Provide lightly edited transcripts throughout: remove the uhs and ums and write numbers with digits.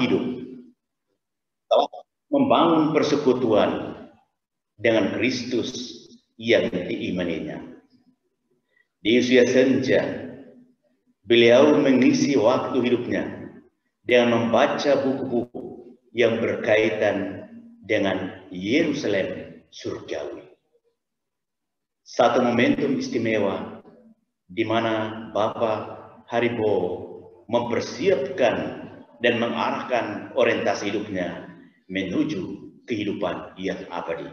hidup telah membangun persekutuan dengan Kristus yang diimaninya. Di usia senja, beliau mengisi waktu hidupnya dengan membaca buku-buku yang berkaitan dengan Yerusalem surgawi. Satu momentum istimewa di mana Bapak Haribo mempersiapkan dan mengarahkan orientasi hidupnya menuju kehidupan yang abadi.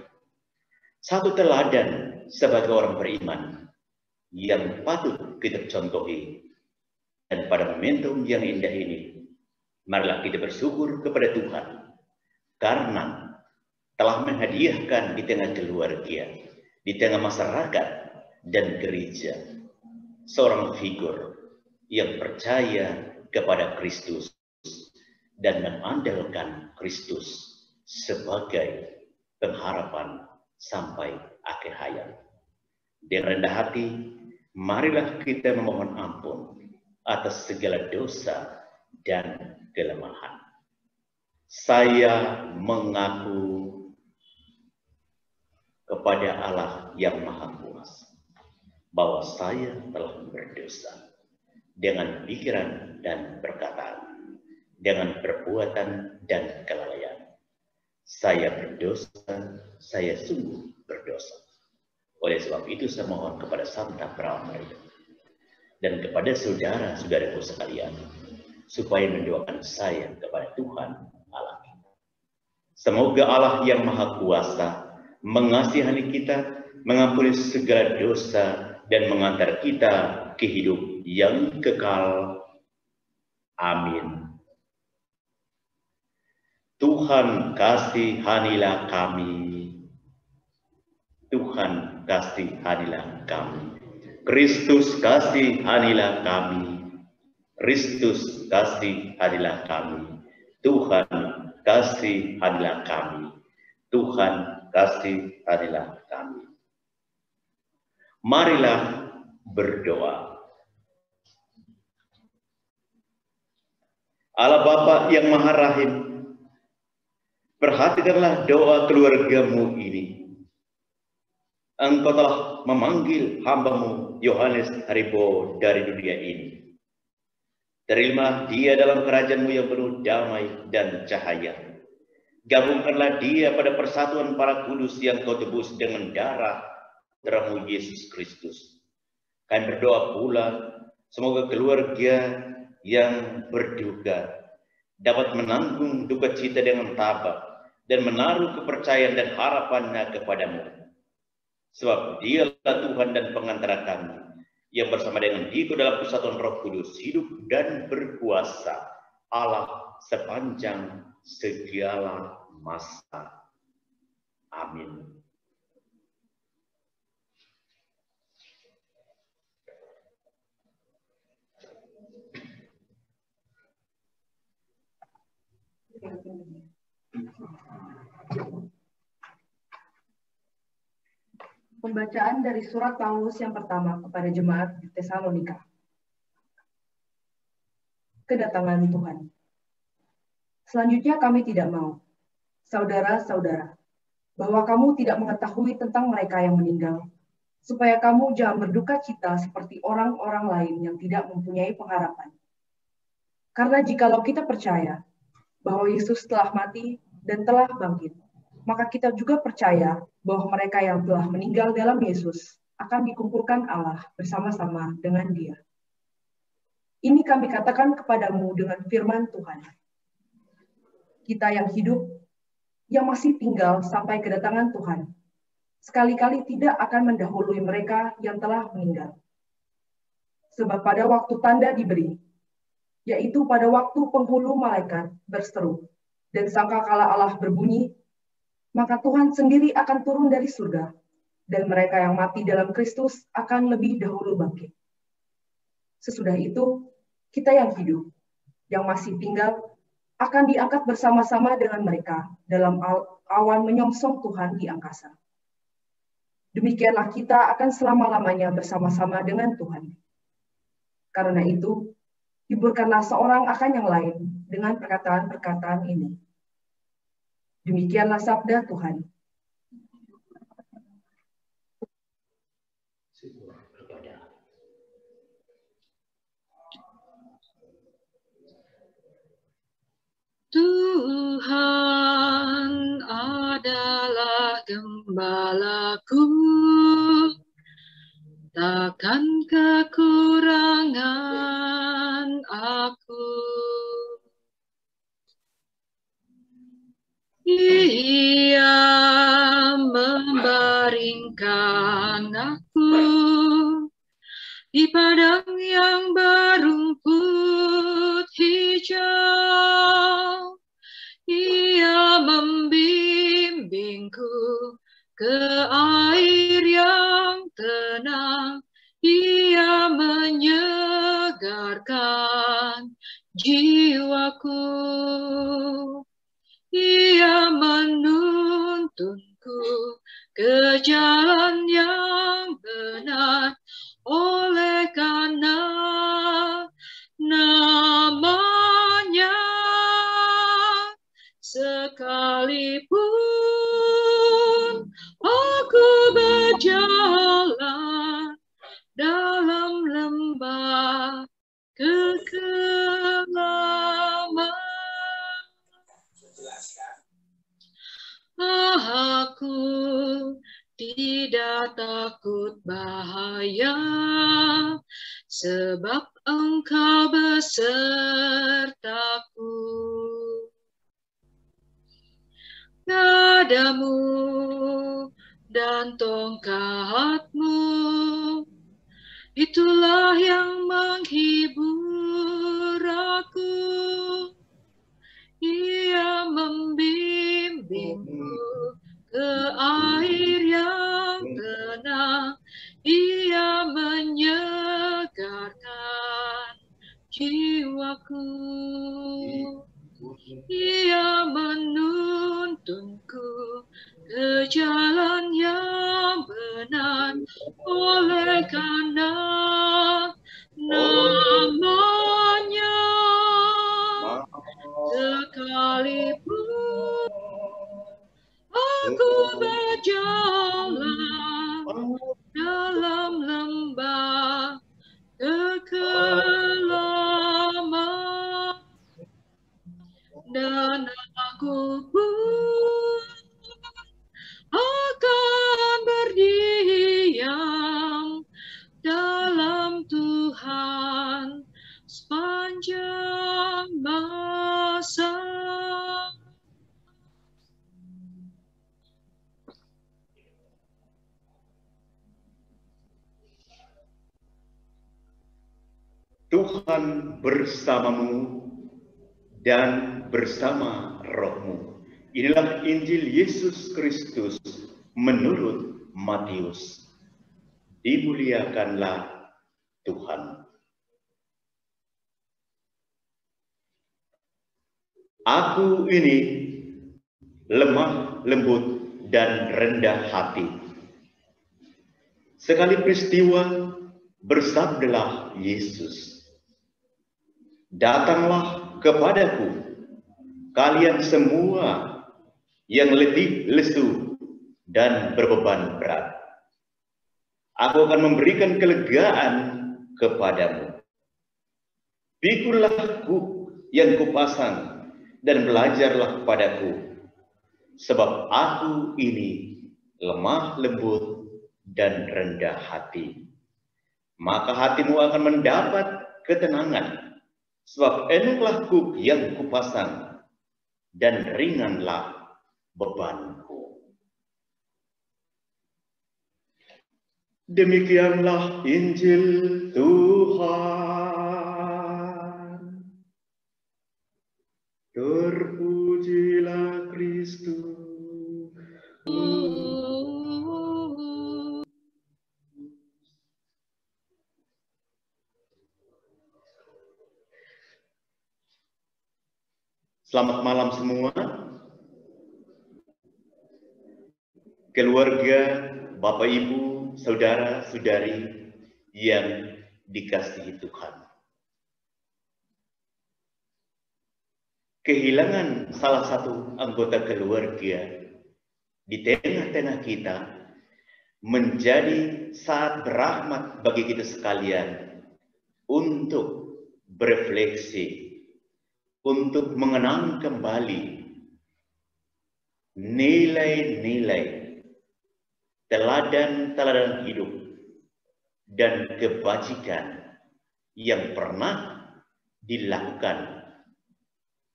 Satu teladan sebagai orang beriman yang patut kita contohi. Dan pada momentum yang indah ini, marilah kita bersyukur kepada Tuhan karena telah menghadiahkan di tengah keluarga, di tengah masyarakat dan gereja, seorang figur yang percaya kepada Kristus dan mengandalkan Kristus sebagai pengharapan sampai akhir hayat. Dengan rendah hati, marilah kita memohon ampun atas segala dosa dan kelemahan. Saya mengaku kepada Allah yang Maha Kuasa bahwa saya telah berdosa dengan pikiran dan perkataan, dengan perbuatan dan kelalaian. Saya berdosa, saya sungguh berdosa. Oleh sebab itu saya mohon kepada Santa Perawan Maria dan kepada saudara-saudaraku sekalian supaya mendoakan saya kepada Tuhan Allah kita. Semoga Allah yang Maha Kuasa mengasihani kita, mengampuni segala dosa dan mengantar kita ke hidup yang kekal. Amin. Tuhan kasihanilah kami. Tuhan kasihanilah kami. Kristus kasihanilah kami. Kristus kasihanilah kami. Tuhan kasihanilah kami. Tuhan kasihanilah kami. Marilah berdoa. Allah Bapa yang Maha Rahim, perhatikanlah doa keluargamu ini. Engkau telah memanggil hamba-Mu Yohanes Haribo dari dunia ini. Terima dia dalam kerajaan-Mu yang penuh damai dan cahaya. Gabungkanlah dia pada persatuan para kudus yang Kau tebus dengan darah Putra-Mu Yesus Kristus. Kami berdoa pula, semoga keluarga yang berduka dapat menanggung duka cita dengan tabah dan menaruh kepercayaan dan harapannya kepadamu. Sebab dialah Tuhan dan pengantara kami, yang bersama dengan Dikau dalam persatuan Roh Kudus, hidup dan berkuasa Allah sepanjang segala masa. Amin. Pembacaan dari surat Paulus yang pertama kepada jemaat di Tesalonika. Kedatangan Tuhan. Selanjutnya kami tidak mau, saudara-saudara, bahwa kamu tidak mengetahui tentang mereka yang meninggal, supaya kamu jangan berduka cita seperti orang-orang lain yang tidak mempunyai pengharapan. Karena jikalau kita percaya bahwa Yesus telah mati dan telah bangkit, maka kita juga percaya bahwa mereka yang telah meninggal dalam Yesus akan dikumpulkan Allah bersama-sama dengan Dia. Ini kami katakan kepadamu dengan firman Tuhan. Kita yang hidup, yang masih tinggal sampai kedatangan Tuhan, sekali-kali tidak akan mendahului mereka yang telah meninggal. Sebab pada waktu tanda diberi, yaitu pada waktu penghulu malaikat berseru, dan sangkakala Allah berbunyi, maka Tuhan sendiri akan turun dari surga, dan mereka yang mati dalam Kristus akan lebih dahulu bangkit. Sesudah itu, kita yang hidup, yang masih tinggal, akan diangkat bersama-sama dengan mereka dalam awan menyongsong Tuhan di angkasa. Demikianlah kita akan selama-lamanya bersama-sama dengan Tuhan. Karena itu, hiburkanlah seorang akan yang lain, dengan perkataan-perkataan ini. Demikianlah sabda Tuhan. Tuhan adalah gembalaku, takkan kekurangan aku. Ia membaringkan aku di padang yang berumput hijau. Ia membimbingku ke air yang tenang. Ia menyegarkan jiwaku. Ia menuntunku ke jalan yang benar oleh karena nama-Nya. Sekalipun aku berjalan dalam lembah kekelaman, aku tidak takut bahaya, sebab Engkau besertaku. Gadamu dan tongkatmu, itulah yang menghibur aku. Ia membimbingku ke air yang tenang. Ia menyegarkan jiwaku. Ia menuntunku ke jalan yang benar oleh karena nama-Nya. Sekalipun aku berjalan dalam lembah kekelaman, dan aku pun akan berdiam dalam Tuhan sepanjang masa. Tuhan bersamamu dan bersama rohmu. Inilah Injil Yesus Kristus menurut Matius. Dimuliakanlah Tuhan. Aku ini lemah, lembut, dan rendah hati. Sekali peristiwa bersabdalah Yesus, "Datanglah kepadaku, kalian semua yang letih, lesu, dan berbeban berat. Aku akan memberikan kelegaan kepadamu. Pikulah kuk yang kupasang dan belajarlah padaku, sebab aku ini lemah, lembut, dan rendah hati. Maka hatimu akan mendapat ketenangan, sebab enaklah kuk yang kupasang dan ringanlah bebanku." Demikianlah Injil Tuhan. Terpujilah Kristus. Selamat malam semua. Keluarga, Bapak Ibu, saudara-saudari yang dikasihi Tuhan. kehilangan salah satu anggota keluarga di tengah-tengah kita menjadi saat berahmat bagi kita sekalian untuk berefleksi, untuk mengenang kembali nilai-nilai teladan-teladan hidup dan kebajikan yang pernah dilakukan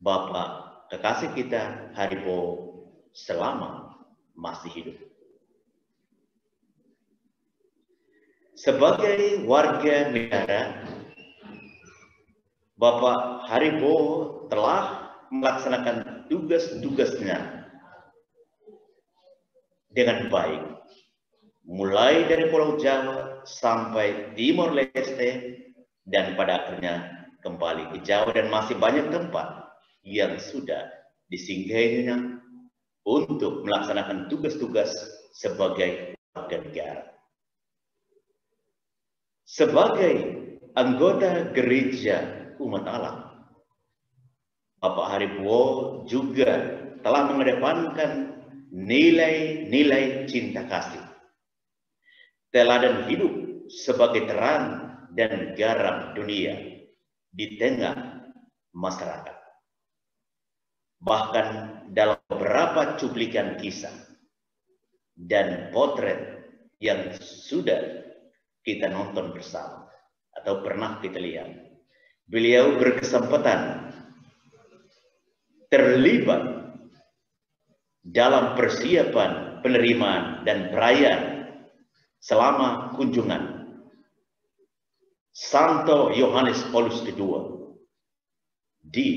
Bapak kekasih kita Haribo selama masih hidup. Sebagai warga negara, Bapak Haribo telah melaksanakan tugas-tugasnya dengan baik, mulai dari Pulau Jawa sampai Timor Leste, dan pada akhirnya kembali ke Jawa, dan masih banyak tempat yang sudah disinggahinya untuk melaksanakan tugas-tugas sebagai warga negara. Sebagai anggota gereja umat Allah, Bapak Haribo juga telah mengedepankan nilai-nilai cinta kasih, teladan hidup sebagai terang dan garam dunia di tengah masyarakat. Bahkan dalam beberapa cuplikan kisah dan potret yang sudah kita nonton bersama atau pernah kita lihat, beliau berkesempatan terlibat dalam persiapan penerimaan dan perayaan selama kunjungan Santo Yohanes Paulus II di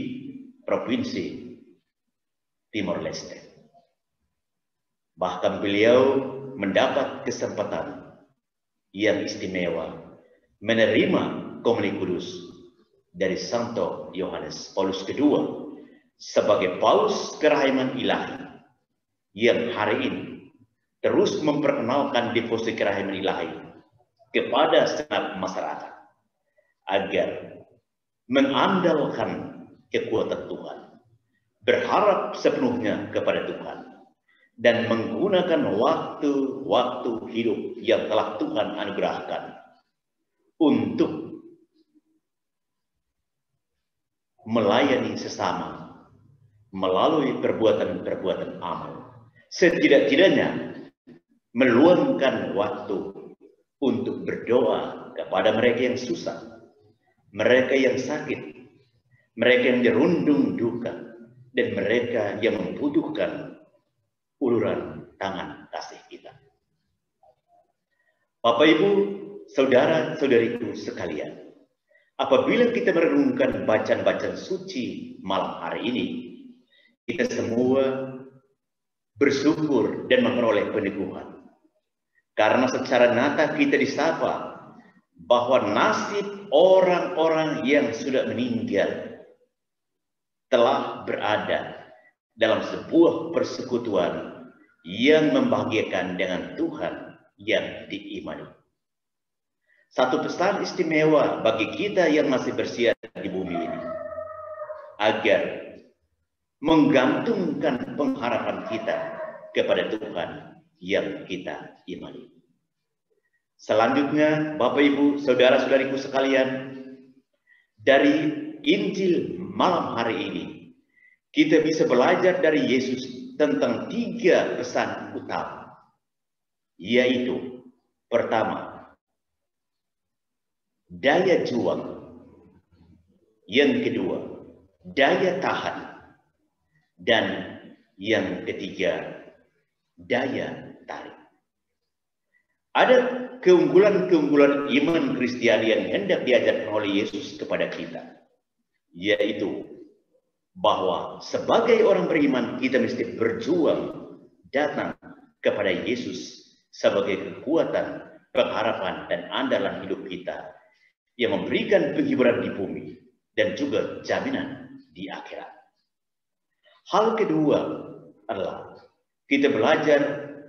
Provinsi Timor Leste. Bahkan beliau mendapat kesempatan yang istimewa menerima Komuni Kudus dari Santo Yohanes Paulus II sebagai Paus kerahiman ilahi yang hari ini terus memperkenalkan devosi kerahiman ilahi kepada segenap masyarakat agar mengandalkan kekuatan Tuhan, berharap sepenuhnya kepada Tuhan, dan menggunakan waktu-waktu hidup yang telah Tuhan anugerahkan untuk melayani sesama melalui perbuatan-perbuatan amal. Setidak-tidaknya meluangkan waktu untuk berdoa kepada mereka yang susah, mereka yang sakit, mereka yang dirundung duka, dan mereka yang membutuhkan uluran tangan kasih kita. Bapak, Ibu, saudara-saudariku sekalian, apabila kita merenungkan bacaan-bacaan suci malam hari ini, kita semua bersyukur dan memperoleh peneguhan. Karena secara nyata kita disapa bahwa nasib orang-orang yang sudah meninggal telah berada dalam sebuah persekutuan yang membahagiakan dengan Tuhan yang diimani. Satu pesan istimewa bagi kita yang masih bersiar di bumi ini, agar menggantungkan pengharapan kita kepada Tuhan yang kita imani. Selanjutnya, Bapak, Ibu, saudara-saudariku sekalian, dari Injil malam hari ini, kita bisa belajar dari Yesus tentang 3 pesan utama, yaitu pertama, daya juang, yang kedua, daya tahan, dan yang ketiga, daya tarik. Ada keunggulan-keunggulan iman Kristiani yang hendak diajarkan oleh Yesus kepada kita, yaitu bahwa sebagai orang beriman kita mesti berjuang datang kepada Yesus sebagai kekuatan, pengharapan, dan andalan hidup kita yang memberikan penghiburan di bumi dan juga jaminan di akhirat. Hal kedua adalah kita belajar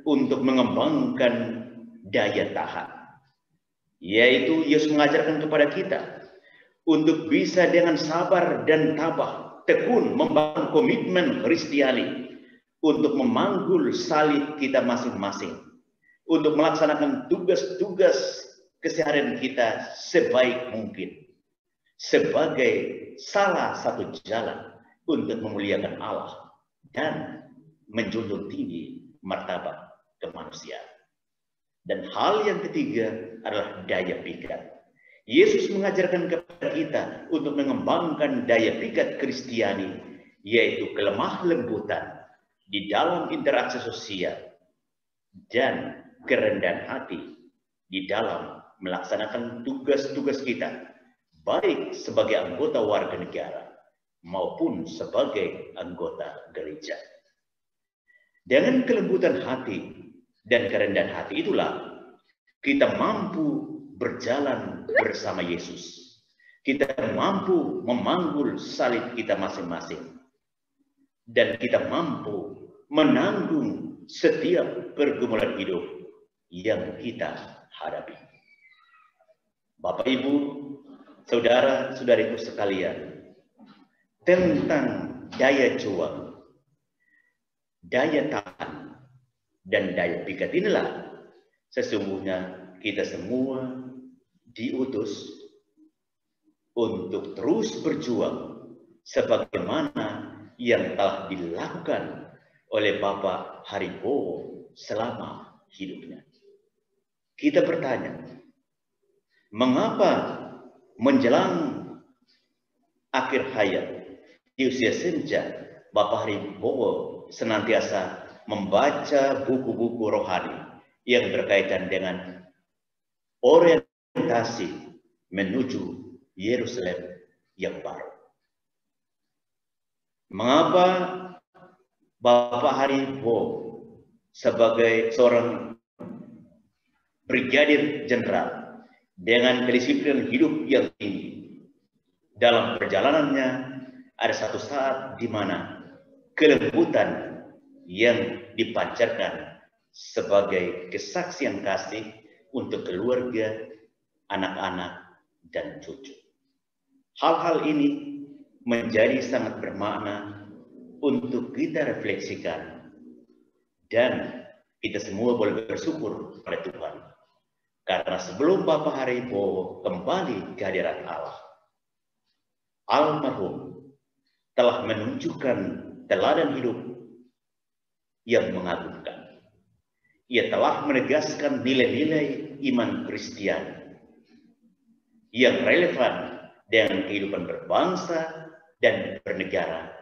untuk mengembangkan daya tahan, yaitu Yesus mengajarkan kepada kita untuk bisa dengan sabar dan tabah tekun membangun komitmen Kristiani untuk memanggul salib kita masing-masing, untuk melaksanakan tugas-tugas keseharian kita sebaik mungkin, sebagai salah satu jalan untuk memuliakan Allah dan menjunjung tinggi martabat kemanusiaan. Dan hal yang ketiga adalah daya pikat. Yesus mengajarkan kepada kita untuk mengembangkan daya pikat Kristiani, yaitu kelemah lembutan di dalam interaksi sosial dan kerendahan hati di dalam melaksanakan tugas-tugas kita, baik sebagai anggota warga negara maupun sebagai anggota gereja. Dengan kelembutan hati dan kerendahan hati itulah kita mampu berjalan bersama Yesus. Kita mampu memanggul salib kita masing-masing. Dan kita mampu menanggung setiap pergumulan hidup yang kita hadapi. Bapak, Ibu, saudara-saudariku sekalian, tentang daya juang, daya tahan, dan daya pikat inilah sesungguhnya kita semua diutus untuk terus berjuang sebagaimana yang telah dilakukan oleh Bapak Haribowo selama hidupnya. Kita bertanya, mengapa menjelang akhir hayat di usia senja Bapak Haribowo senantiasa membaca buku-buku rohani yang berkaitan dengan orientasi menuju Yerusalem yang baru? Mengapa Bapak Haribowo sebagai seorang brigadir jenderal dengan kedisiplinan hidup yang tinggi, dalam perjalanannya ada satu saat di mana kelembutan yang dipancarkan sebagai kesaksian kasih untuk keluarga, anak-anak, dan cucu. Hal-hal ini menjadi sangat bermakna untuk kita refleksikan, dan kita semua boleh bersyukur pada Tuhan. Karena sebelum Bapak Haribowo kembali ke hadirat Allah, almarhum telah menunjukkan teladan hidup yang mengagumkan. Ia telah menegaskan nilai-nilai iman Kristiani yang relevan dengan kehidupan berbangsa dan bernegara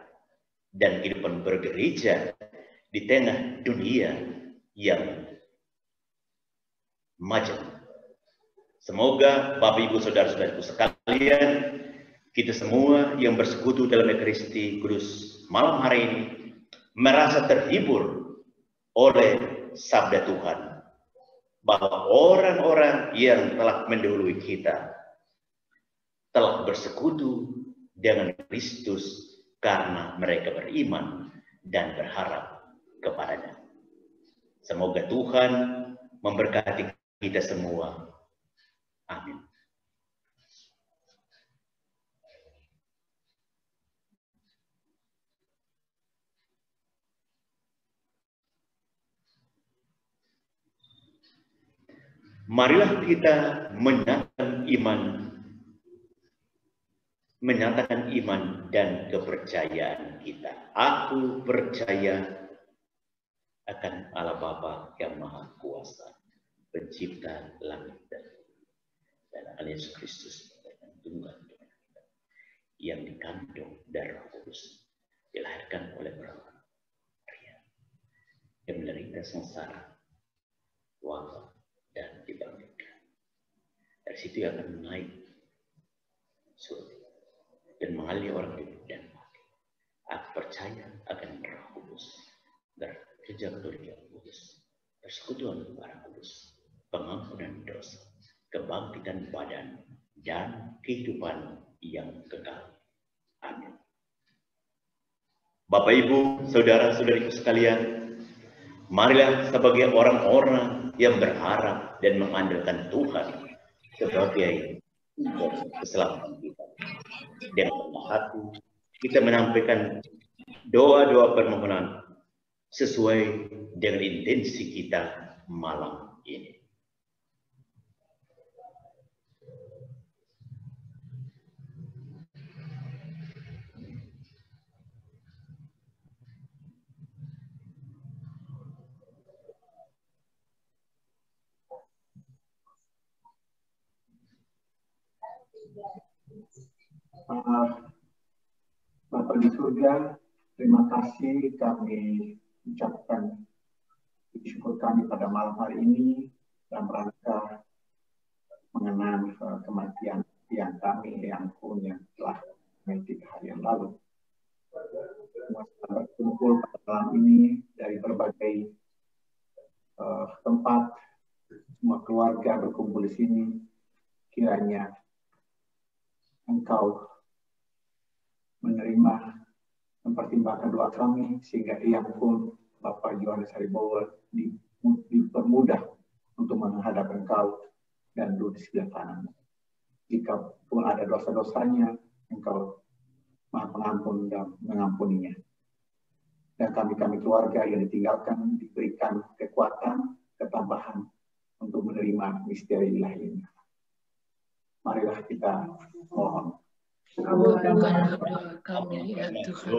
dan kehidupan bergereja di tengah dunia yang majang. Semoga Bapak, Ibu, saudara-saudaraku sekalian, kita semua yang bersekutu dalam Ekaristi Kudus malam hari ini merasa terhibur oleh sabda Tuhan bahwa orang-orang yang telah mendahului kita telah bersekutu dengan Kristus karena mereka beriman dan berharap kepadanya. Semoga Tuhan memberkati kita semua. Amin. Marilah kita menyatakan iman dan kepercayaan kita. Aku percaya akan Allah Bapa yang Maha Kuasa, Pencipta langit dan bumi, dan akan Yesus Kristus yang tunggal yang dikandung dari Roh Kudus, dilahirkan oleh perawan Maria, yang menderita sengsara, wafat, dan dibangkitkan. Dari situ ia akan naik surga dan mengalir orang hidup dan mati. Aku percaya akan Roh Kudus, gereja Katolik yang kudus, persekutuan para kudus, pengampunan dosa, kebangkitan badan, dan kehidupan yang kekal. Amin. Bapak, Ibu, saudara-saudariku sekalian, marilah sebagai orang-orang yang berharap dan mengandalkan Tuhan sebagai keselamatan kita, dengan rendah hati kita menyampaikan doa-doa permohonan sesuai dengan intensi kita malam ini. Bapa di surga, terima kasih kami ucapkan puji syukur kami pada malam hari ini dalam rangka mengenang kematian yang kami yang telah 3 hari yang lalu. Semua berkumpul pada malam ini dari berbagai tempat, semua keluarga berkumpul di sini. Kiranya Engkau menerima, mempertimbangkan doa kami, sehingga Eyang pun Bapak Yohanes Haribowo dipermudah untuk menghadap Engkau dan duduk di sebelah kanan. Jika pun ada dosa-dosanya, Engkau Maha Pengampun dan mengampuninya. Dan kami keluarga yang ditinggalkan diberikan kekuatan, ketambahan untuk menerima misteri ilahi ini. Marilah kita mohon. Kabulkanlah doa kami ya Tuhan.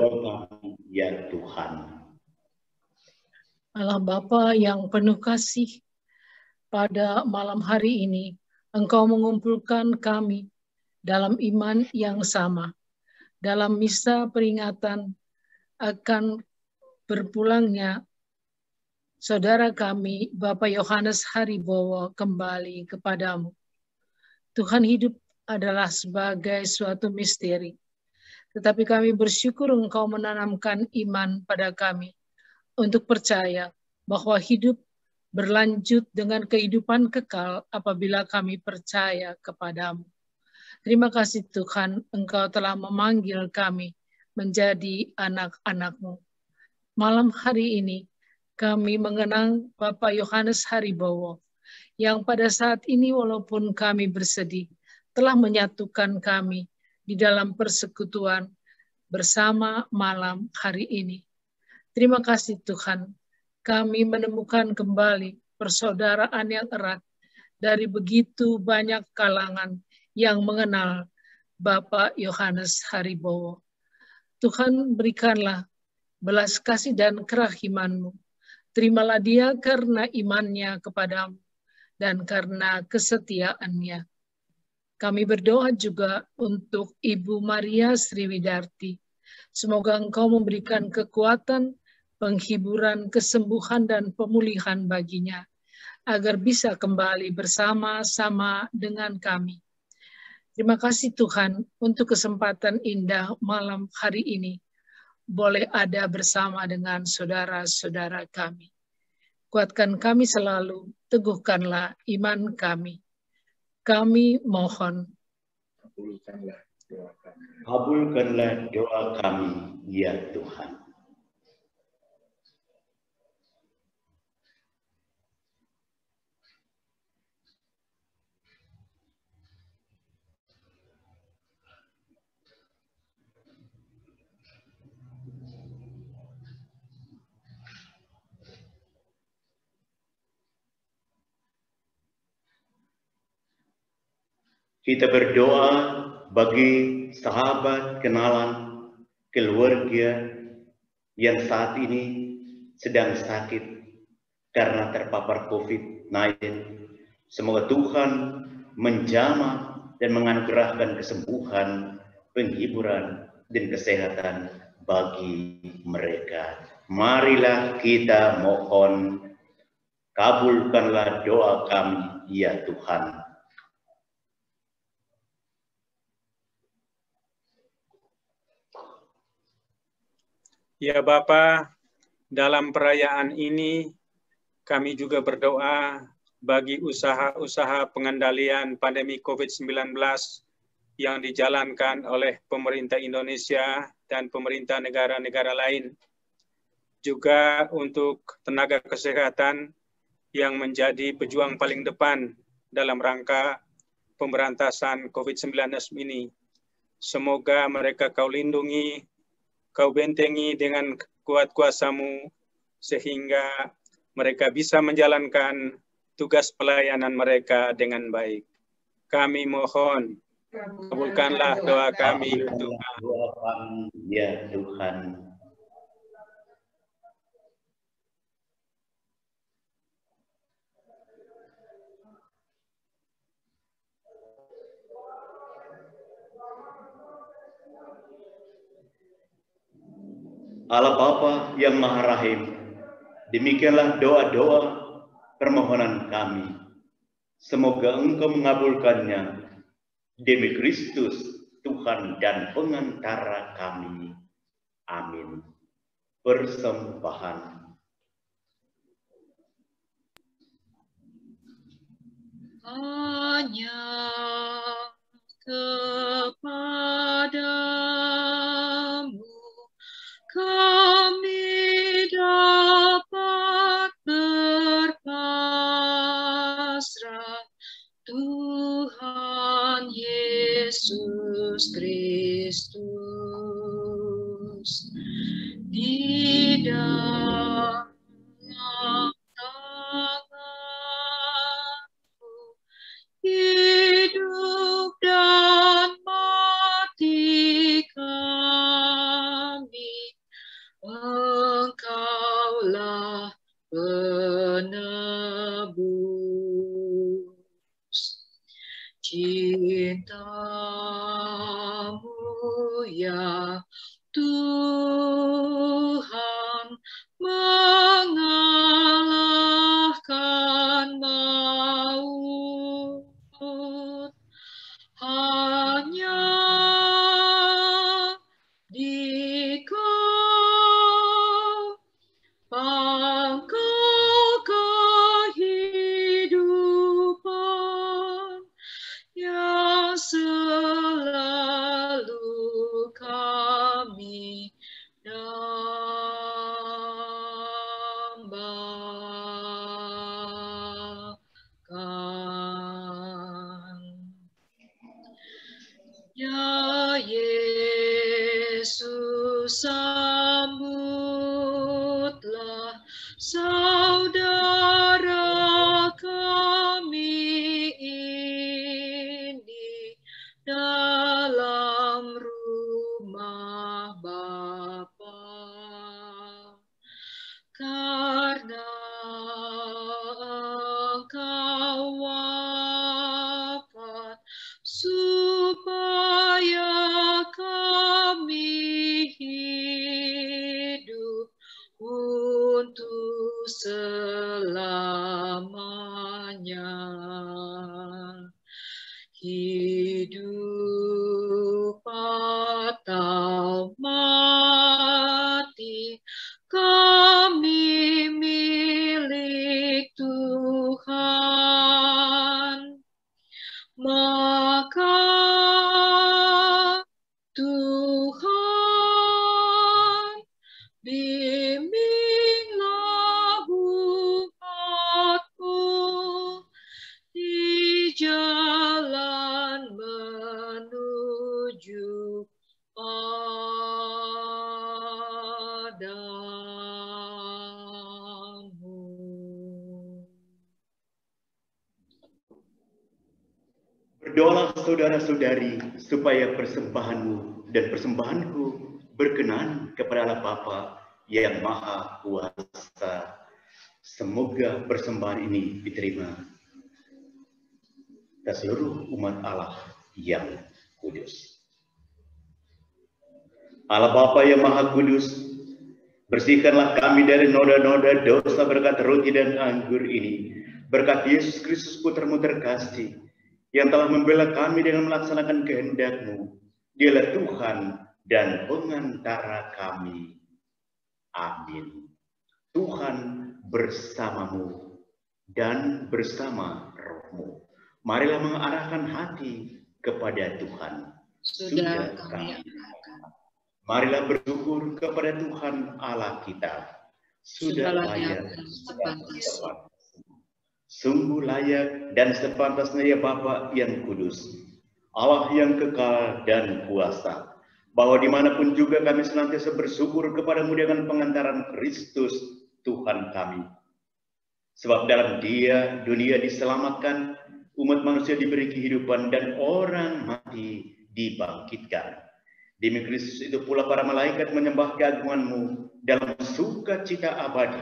Ya Tuhan. Allah Bapa yang penuh kasih, pada malam hari ini Engkau mengumpulkan kami dalam iman yang sama, dalam misa peringatan akan berpulangnya saudara kami Bapak Yohanes Haribowo kembali kepadamu. Tuhan, hidup adalah sebagai suatu misteri. Tetapi kami bersyukur Engkau menanamkan iman pada kami untuk percaya bahwa hidup berlanjut dengan kehidupan kekal apabila kami percaya kepadamu. Terima kasih Tuhan, Engkau telah memanggil kami menjadi anak-anak-Mu. Malam hari ini kami mengenang Bapak Yohanes Haribowo, yang pada saat ini walaupun kami bersedih, telah menyatukan kami di dalam persekutuan bersama malam hari ini. Terima kasih Tuhan, kami menemukan kembali persaudaraan yang erat dari begitu banyak kalangan yang mengenal Bapak Yohanes Haribowo. Tuhan, berikanlah belas kasih dan kerahiman-Mu. Terimalah dia karena imannya kepadamu dan karena kesetiaannya. Kami berdoa juga untuk Ibu Maria Sriwidarti. Semoga Engkau memberikan kekuatan, penghiburan, kesembuhan, dan pemulihan baginya, agar bisa kembali bersama-sama dengan kami. Terima kasih Tuhan untuk kesempatan indah malam hari ini. Boleh ada bersama dengan saudara-saudara kami. Kuatkan kami selalu, teguhkanlah iman kami. Kami mohon. Kabulkanlah doa kami, ya Tuhan. Kita berdoa bagi sahabat, kenalan, keluarga yang saat ini sedang sakit karena terpapar COVID-19. Semoga Tuhan menjamah dan menganugerahkan kesembuhan, penghiburan, dan kesehatan bagi mereka. Marilah kita mohon, kabulkanlah doa kami, ya Tuhan. Ya Bapa, dalam perayaan ini kami juga berdoa bagi usaha-usaha pengendalian pandemi COVID-19 yang dijalankan oleh pemerintah Indonesia dan pemerintah negara-negara lain. Juga untuk tenaga kesehatan yang menjadi pejuang paling depan dalam rangka pemberantasan COVID-19 ini. Semoga mereka Kau lindungi, Kau bentengi dengan kuat kuasa-Mu, sehingga mereka bisa menjalankan tugas pelayanan mereka dengan baik. Kami mohon, kabulkanlah doa kami, Tuhan. Doa kami, ya Tuhan. Allah Bapa yang Maha Rahim, demikianlah doa-doa permohonan kami. Semoga Engkau mengabulkannya demi Kristus, Tuhan dan pengantara kami. Amin. Persembahan. Hanya kepadamu kami dapat berpasrah, Tuhan Yesus Kristus. Di dalam tangan-Mu hidup dan mati kami, Engkaulah penebus. Cinta-Mu ya Tuhan mengalahkan maut. Hanya di Kau pangkal kehidupan yang selalu kami dambakan. Ya Yesus, sambutlah saudara kami ini dalam rumah Bapa. Karena Engkau wafat supaya kami hidup untuk selamanya. Hidup atau mati, kami milik Tuhan. Maka Tuhan, bimbinglah umat-Mu di jalan menuju padamu. Berdoalah saudara-saudari supaya persembahanmu dan persembahanku berkenan kepada Allah Bapa yang Maha Kuasa. Semoga persembahan ini diterima ke seluruh umat Allah yang kudus. Allah Bapa yang Maha Kudus, bersihkanlah kami dari noda-noda dosa berkat roti dan anggur ini, berkat Yesus Kristus Putra-Mu terkasih, yang telah membela kami dengan melaksanakan kehendak-Mu. Dialah Tuhan dan pengantara kami. Amin. Tuhan bersamamu dan bersama rohmu. Marilah mengarahkan hati kepada Tuhan. Sudah kami arahkan. Marilah bersyukur kepada Tuhan Allah kita. Sudah layak dan sepantasnya. Sungguh layak dan sepantasnya ya Bapa yang kudus. Allah yang kekal dan kuasa, bahwa dimanapun juga kami senantiasa bersyukur kepadamu dengan pengantaran Kristus Tuhan kami. Sebab dalam Dia dunia diselamatkan, umat manusia diberi kehidupan, dan orang mati dibangkitkan. Demi Kristus itu pula para malaikat menyembah keagungan-Mu dalam sukacita abadi.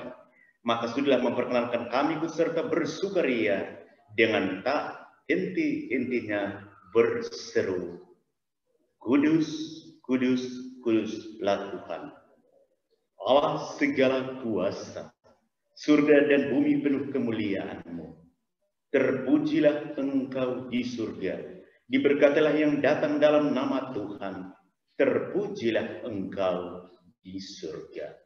Maka sudahlah memperkenankan kami ikut serta bersukaria dengan tak henti-hentinya berseru, Kudus, kudus, kuduslah Tuhan, Allah segala kuasa, surga dan bumi penuh kemuliaan-Mu. Terpujilah Engkau di surga, diberkatilah yang datang dalam nama Tuhan, terpujilah Engkau di surga.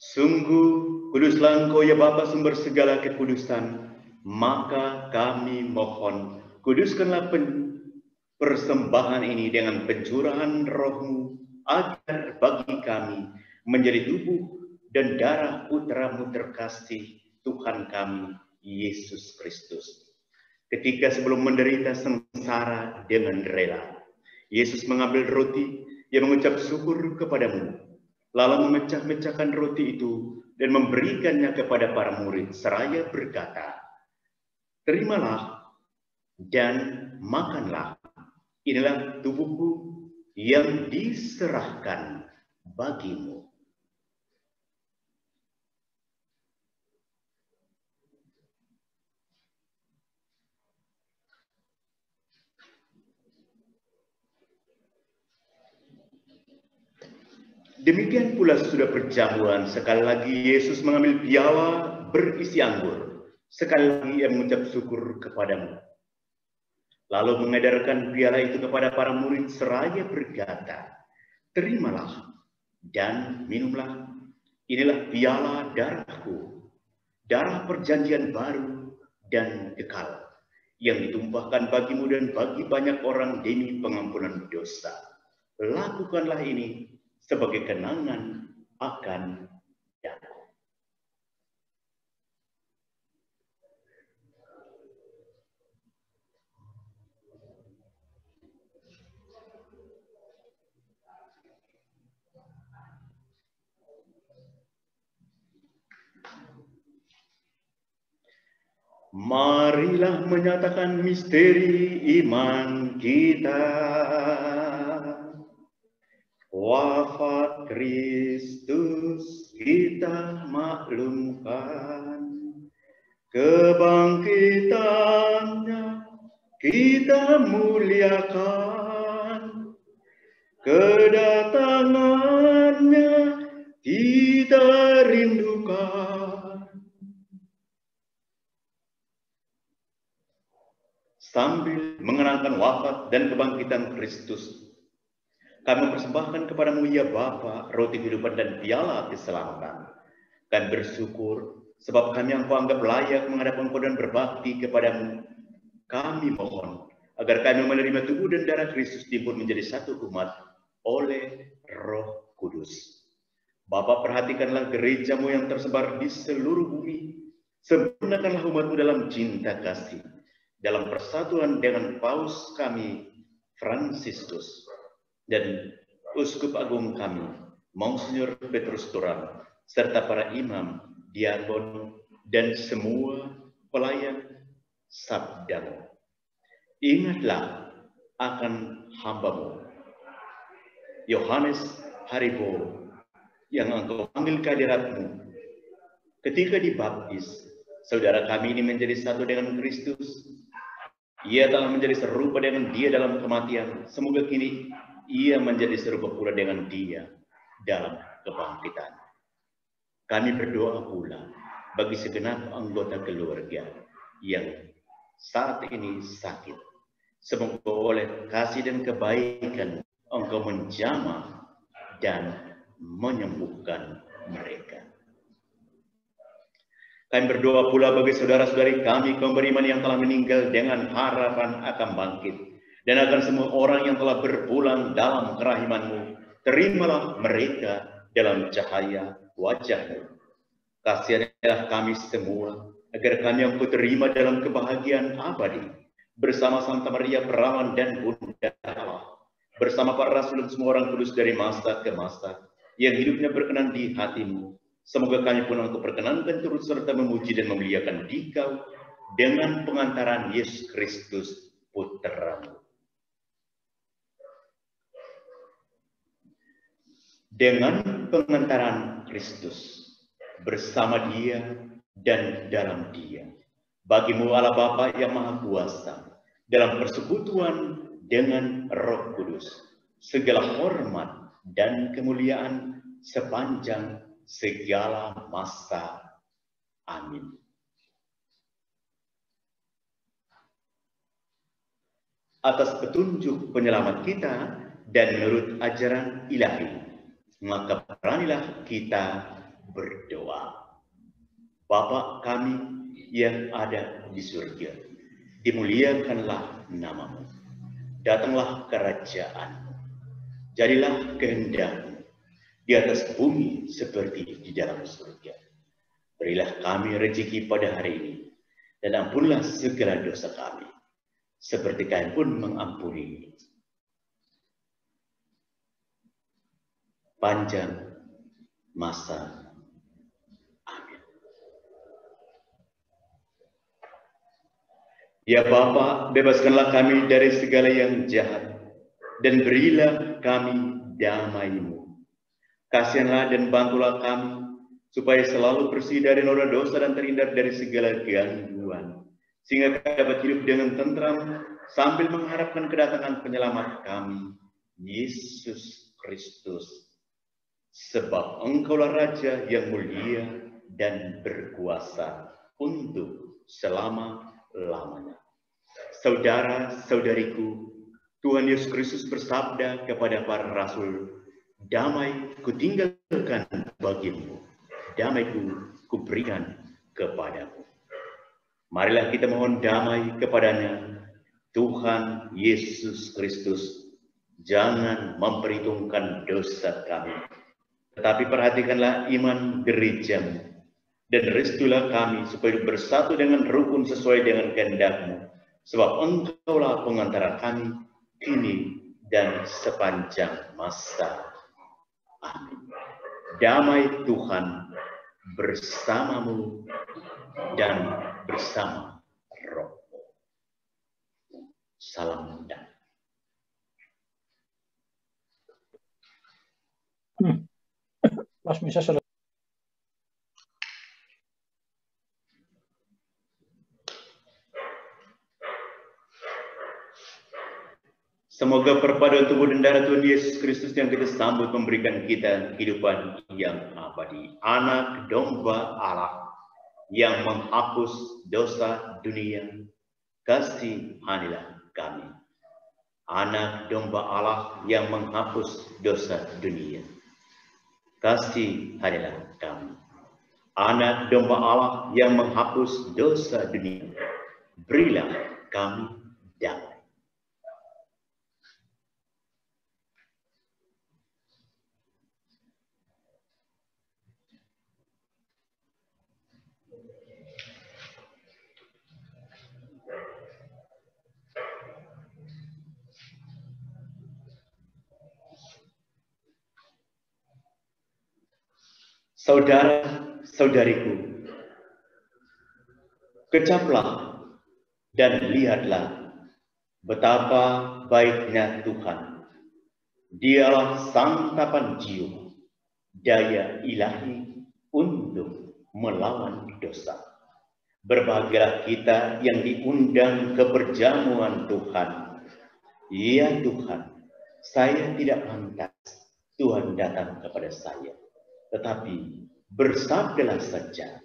Sungguh kuduslah Engkau ya Bapa sumber segala kekudusan, maka kami mohon kuduskanlah persembahan ini dengan pencurahan Roh-Mu, agar bagi kami menjadi tubuh dan darah putra-Mu terkasih, Tuhan kami Yesus Kristus. Ketika sebelum menderita sengsara dengan rela, Yesus mengambil roti, Ia mengucap syukur kepadamu, lalu memecah-mecahkan roti itu dan memberikannya kepada para murid seraya berkata, terimalah dan makanlah, inilah tubuhku yang diserahkan bagimu. Demikian pula sudah berjamuan, sekali lagi Yesus mengambil piala berisi anggur. Sekali lagi Ia mengucap syukur kepadamu, lalu mengedarkan piala itu kepada para murid seraya berkata, terimalah dan minumlah, inilah piala darahku, darah perjanjian baru dan kekal, yang ditumpahkan bagimu dan bagi banyak orang demi pengampunan dosa. Lakukanlah ini sebagai kenangan akan aku. Marilah menyatakan misteri iman kita. Wafat Kristus kita maklumkan, kebangkitannya kita muliakan, kedatangannya kita rindukan. Sambil mengenangkan wafat dan kebangkitan Kristus, kami persembahkan kepadamu ya Bapa roti kehidupan dan piala keselamatan. Kami bersyukur sebab kami yang Kau anggap layak menghadap Engkau dan berbakti kepadamu. Kami mohon agar kami menerima tubuh dan darah Kristus timbul menjadi satu umat oleh Roh Kudus. Bapa, perhatikanlah gerejamu yang tersebar di seluruh bumi. Sempurnakanlah umatmu dalam cinta kasih, dalam persatuan dengan Paus kami Fransiskus dan Uskup Agung kami, Monsignor Petrus Turan, serta para imam, diakon, dan semua pelayan sabdamu. Ingatlah akan hambamu, Yohanes Haribo, yang Engkau panggil ke hadiratmu. Ketika dibaptis, saudara kami ini menjadi satu dengan Kristus. Ia telah menjadi serupa dengan Dia dalam kematian. Semoga kini Ia menjadi serupa pula dengan Dia dalam kebangkitan. Kami berdoa pula bagi segenap anggota keluarga yang saat ini sakit. Semoga oleh kasih dan kebaikan Engkau menjamah dan menyembuhkan mereka. Kami berdoa pula bagi saudara-saudari kami kaum beriman yang telah meninggal dengan harapan akan bangkit. Dan akan semua orang yang telah berpulang dalam kerahiman-Mu, terimalah mereka dalam cahaya wajah-Mu. Kasihanilah kami semua, agar kami yang terima dalam kebahagiaan abadi bersama Santa Maria Perawan dan Bunda Allah, bersama para rasul dan semua orang kudus dari masa ke masa yang hidupnya berkenan di hatimu. Semoga kami pun engkau perkenankan turut serta memuji dan memuliakan Dikau dengan pengantaran Yesus Kristus Putra-Mu. Dengan pengantaran Kristus, bersama Dia dan dalam Dia, bagimu Allah Bapa yang Maha Kuasa, dalam persekutuan dengan Roh Kudus, segala hormat dan kemuliaan sepanjang segala masa. Amin. Atas petunjuk penyelamat kita dan menurut ajaran ilahi, maka beranilah kita berdoa. Bapa kami yang ada di surga, dimuliakanlah nama-Mu. Datanglah kerajaan-Mu. Jadilah kehendak-Mu di atas bumi seperti di dalam surga. Berilah kami rezeki pada hari ini, dan ampunilah segala dosa kami, seperti Kami pun mengampuni. Panjang masa. Amin. Ya Bapa, bebaskanlah kami dari segala yang jahat, dan berilah kami damai-Mu. Kasihanlah dan bantulah kami, supaya selalu bersih dari noda dosa dan terhindar dari segala gangguan, sehingga kami dapat hidup dengan tentram, sambil mengharapkan kedatangan penyelamat kami, Yesus Kristus. Sebab Engkaulah Raja yang mulia dan berkuasa untuk selama-lamanya. Saudara-saudariku, Tuhan Yesus Kristus bersabda kepada para rasul, "Damai kutinggalkan bagimu, damai-Ku kuberikan kepadamu." Marilah kita mohon damai kepadanya. Tuhan Yesus Kristus, jangan memperhitungkan dosa kami, tetapi perhatikanlah iman gereja-Mu, dan restulah kami supaya bersatu dengan rukun sesuai dengan kehendak-Mu, sebab Engkaulah pengantara kami kini dan sepanjang masa. Amin. Damai Tuhan bersamamu dan bersama Roh-Mu. Salam damai. Mas Misa sudah. Semoga perpaduan tubuh dan darah Tuhan Yesus Kristus yang kita sambut memberikan kita kehidupan yang abadi. Anak domba Allah yang menghapus dosa dunia, kasihanilah kami. Anak domba Allah yang menghapus dosa dunia, kasihanilah kami. Anak domba Allah yang menghapus dosa dunia, berilah kami damai. Saudara-saudariku, kecaplah dan lihatlah betapa baiknya Tuhan. Dialah santapan jiwa, daya ilahi untuk melawan dosa. Berbahagialah kita yang diundang ke perjamuan Tuhan. Ya Tuhan, saya tidak pantas Tuhan datang kepada saya, tetapi bersabdalah saja,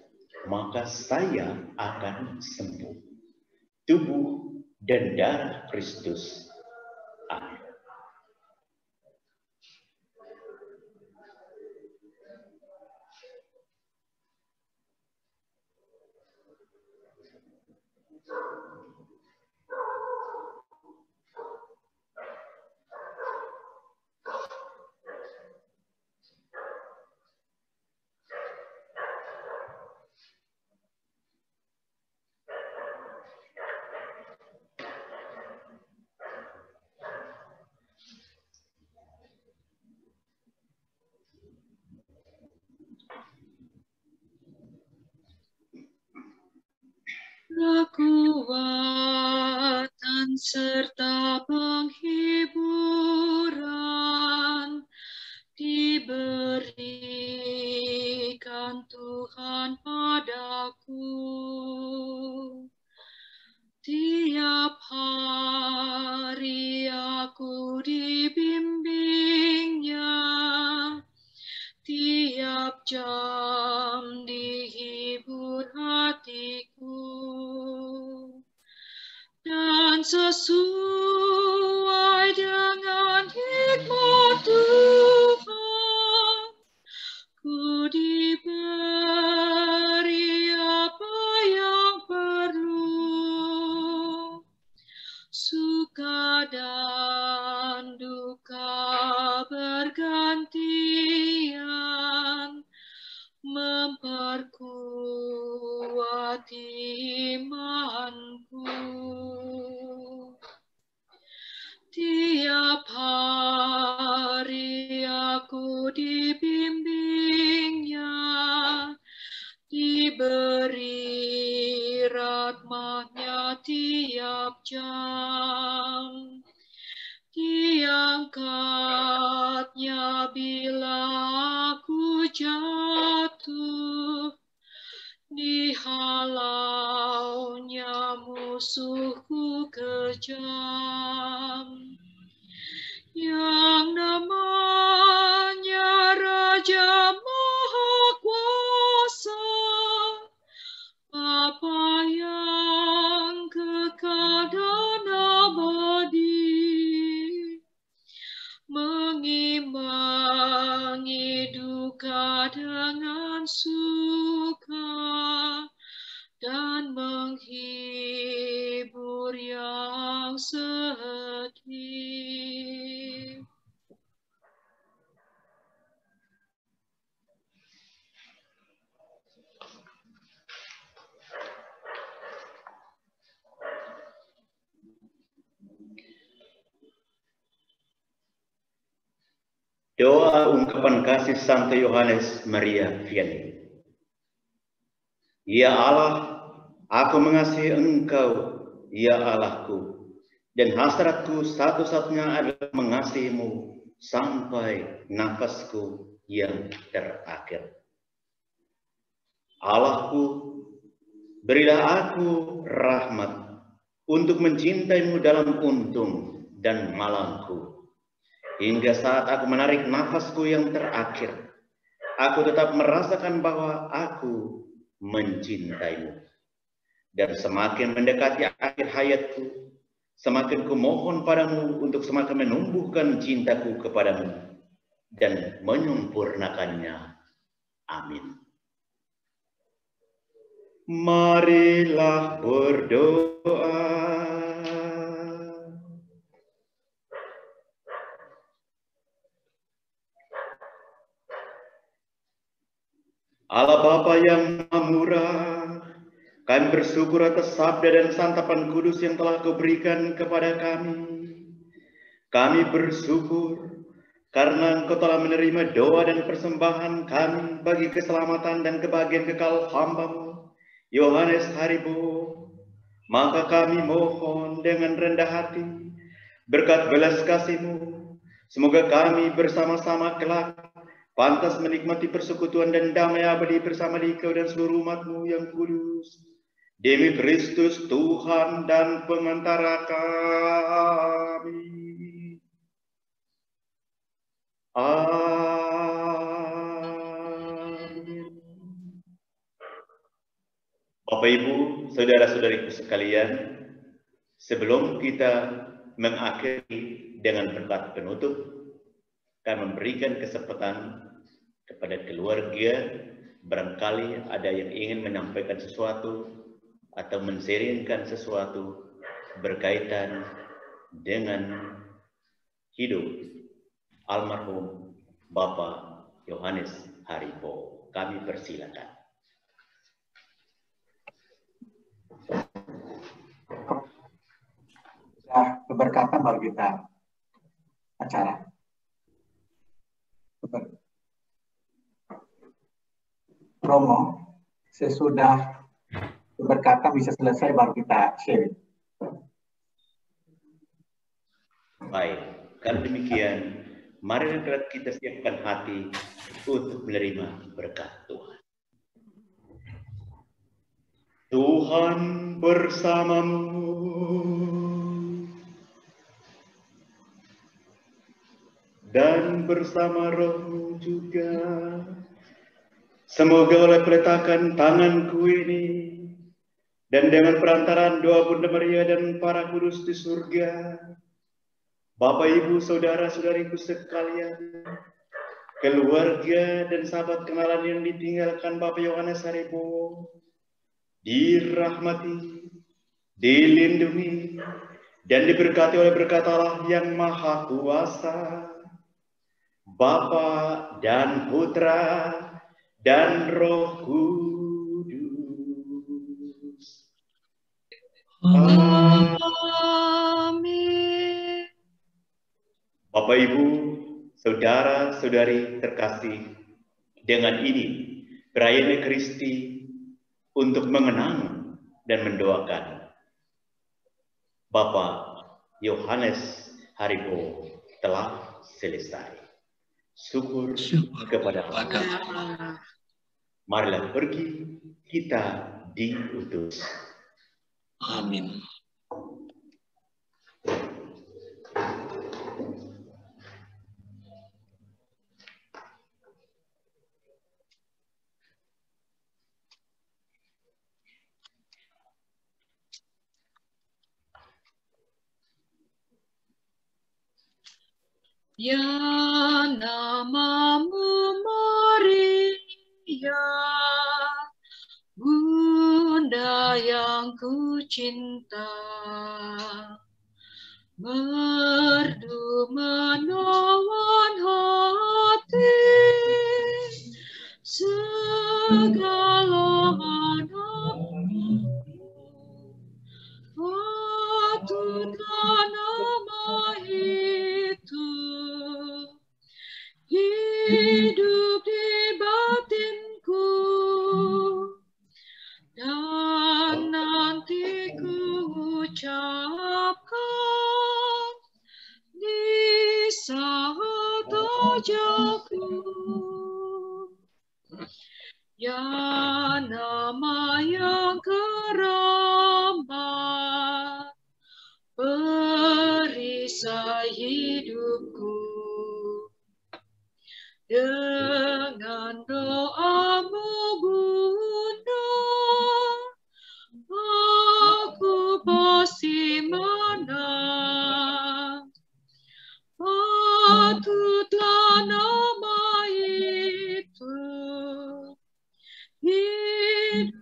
maka saya akan sembuh. Tubuh dan darah Kristus. Amin. kekuatan serta penghiburan diberikan Tuhan padaku. Tiap hari aku dibimbingnya, tiap jam dihibur hatiku, dan sesuai dengan hikmat Tuhan, ku diberi apa yang perlu, suka dan duka bergantian, memperkuat imanku. Tiap hari aku dibimbingnya, diberi rahmat-Nya tiap jam, diangkat-Nya bila aku jatuh, dihalau-Nya musuhku kejam. Yang namanya Raja Maha Kuasa, Bapa yang kekal dan abadi, mengimbangi duka dengan suka, dan menghibur yang sedih. Doa ungkapan kasih Santo Yohanes Maria Vianney. Ya Allah, aku mengasihi Engkau, ya Allahku, dan hasratku satu-satunya adalah mengasihimu sampai nafasku yang terakhir. Allahku, berilah aku rahmat untuk mencintaimu dalam untung dan malangku. Hingga saat aku menarik nafasku yang terakhir, aku tetap merasakan bahwa aku mencintaimu. Dan semakin mendekati akhir hayatku, semakin kumohon padamu untuk semakin menumbuhkan cintaku kepadamu dan menyempurnakannya. Amin. Marilah berdoa. Allah Bapa yang Maha Murah, kami bersyukur atas sabda dan santapan kudus yang telah Kau berikan kepada kami. Kami bersyukur karena Engkau telah menerima doa dan persembahan kami bagi keselamatan dan kebahagiaan kekal hamba-Mu, Yohanes Haribo. Maka kami mohon dengan rendah hati, berkat belas kasih-Mu, semoga kami bersama-sama kelak pantas menikmati persekutuan dan damai abadi bersama Dikau dan seluruh umat-Mu yang kudus. Demi Kristus Tuhan dan pengantara kami. Amin. Bapak Ibu, saudara-saudariku sekalian, sebelum kita mengakhiri dengan berkat penutup, kami memberikan kesempatan kepada keluarga, barangkali ada yang ingin menyampaikan sesuatu atau men-sharingkan sesuatu berkaitan dengan hidup almarhum Bapak Yohanes Haribo. Kami persilakan. Keberkatan bagi kita acara. Romo, sesudah berkata bisa selesai baru kita share. Baik, kalau demikian, mari kita siapkan hati untuk menerima berkat Tuhan. Tuhan bersamamu. Dan bersama rohmu juga. Semoga oleh peletakan tanganku ini dan dengan perantaraan doa Bunda Maria dan para kudus di surga, Bapak, Ibu, saudara-saudariku sekalian, keluarga dan sahabat kenalan yang ditinggalkan Bapak Yohanes Haribo, dirahmati, dilindungi, dan diberkati oleh berkat Allah yang Maha Kuasa, Bapa dan Putra dan Roh Kudus. Amin. Bapak, Ibu, saudara-saudari terkasih, dengan ini perayaan Ekaristi untuk mengenang dan mendoakan Bapak Yohanes Haribo telah selesai. Syukur kepada Allah. Marilah pergi, kita diutus. Amin. Ya namamu Maria, Bunda yang ku cinta, merdu menawan hati segala anakmu, patutlah nama itu hidup di batinku, dan nanti ku ucapkan di saat ajalku. Ya nama yang keramat, perisai hidupku. Dengan doamu Bunda, aku pasti menang. Patutlah nama itu hidup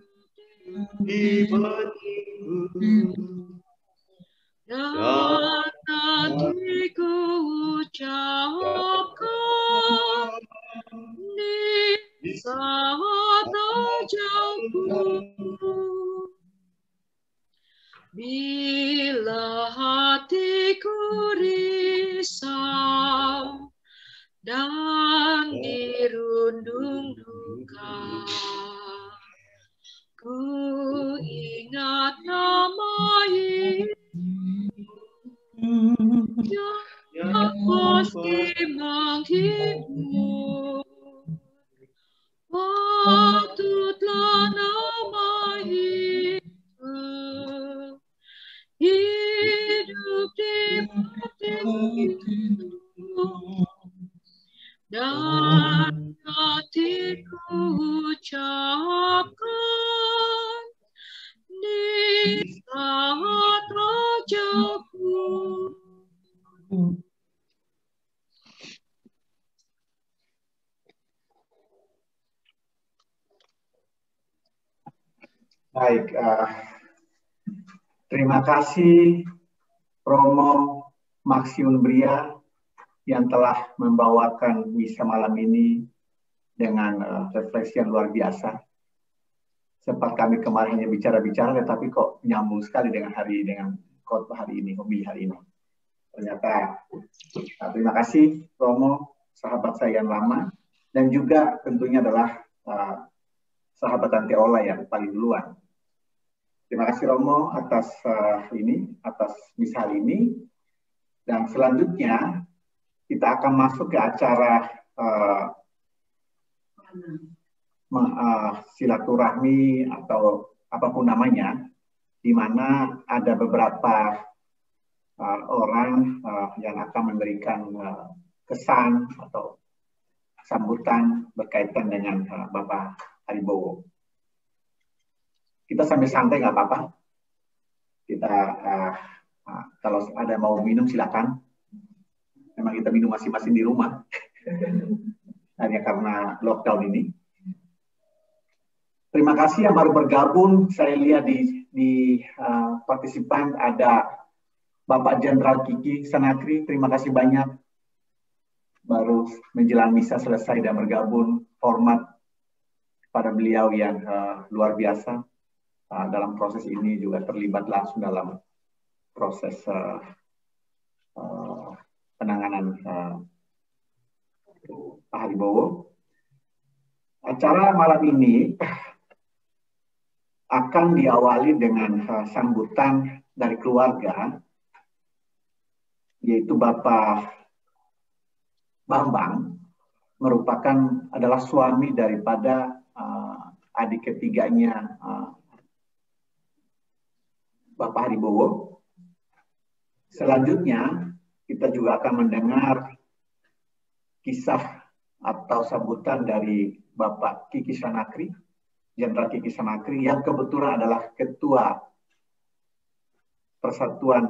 Di batinku, dan nanti ku ucapkan di saat ajalku. Bila hatiku risau dan dirundung duka, ku ingat nama itu yang pasti menghibur. Patutlah nama itu hidup di batinku, dan hatiku ucapkan di saat ajalku. Baik, terima kasih Romo Maxiun Bria yang telah membawakan misa malam ini dengan refleksi yang luar biasa. Sempat kami kemarin hanya bicara-bicara, tetapi kok nyambung sekali dengan khotbah hari ini, homili hari ini. Ternyata terima kasih Romo, sahabat saya yang lama, dan juga tentunya adalah sahabat Tante Ola yang paling duluan Terima kasih Romo atas atas misal ini. Dan selanjutnya kita akan masuk ke acara silaturahmi atau apapun namanya, di mana ada beberapa orang yang akan memberikan kesan atau sambutan berkaitan dengan Bapak Haribowo. Kita sambil santai nggak apa-apa. Kita kalau ada mau minum silakan. Memang kita minum masing-masing di rumah. Hanya karena lockdown ini. Terima kasih yang baru bergabung. Saya lihat di partisipan ada Bapak Jenderal Kiki Sanakri. Terima kasih banyak. Baru menjelang misa selesai dan bergabung. Hormat pada beliau yang luar biasa. Dalam proses ini juga terlibat langsung dalam proses penanganan Pak Haribowo. Acara malam ini akan diawali dengan sambutan dari keluarga, yaitu Bapak Bambang, adalah suami daripada adik ketiganya Bapak Haribowo. Selanjutnya kita juga akan mendengar kisah atau sambutan dari Bapak Kiki Sanakri, Jenderal Kiki Sanakri, yang kebetulan adalah Ketua Persatuan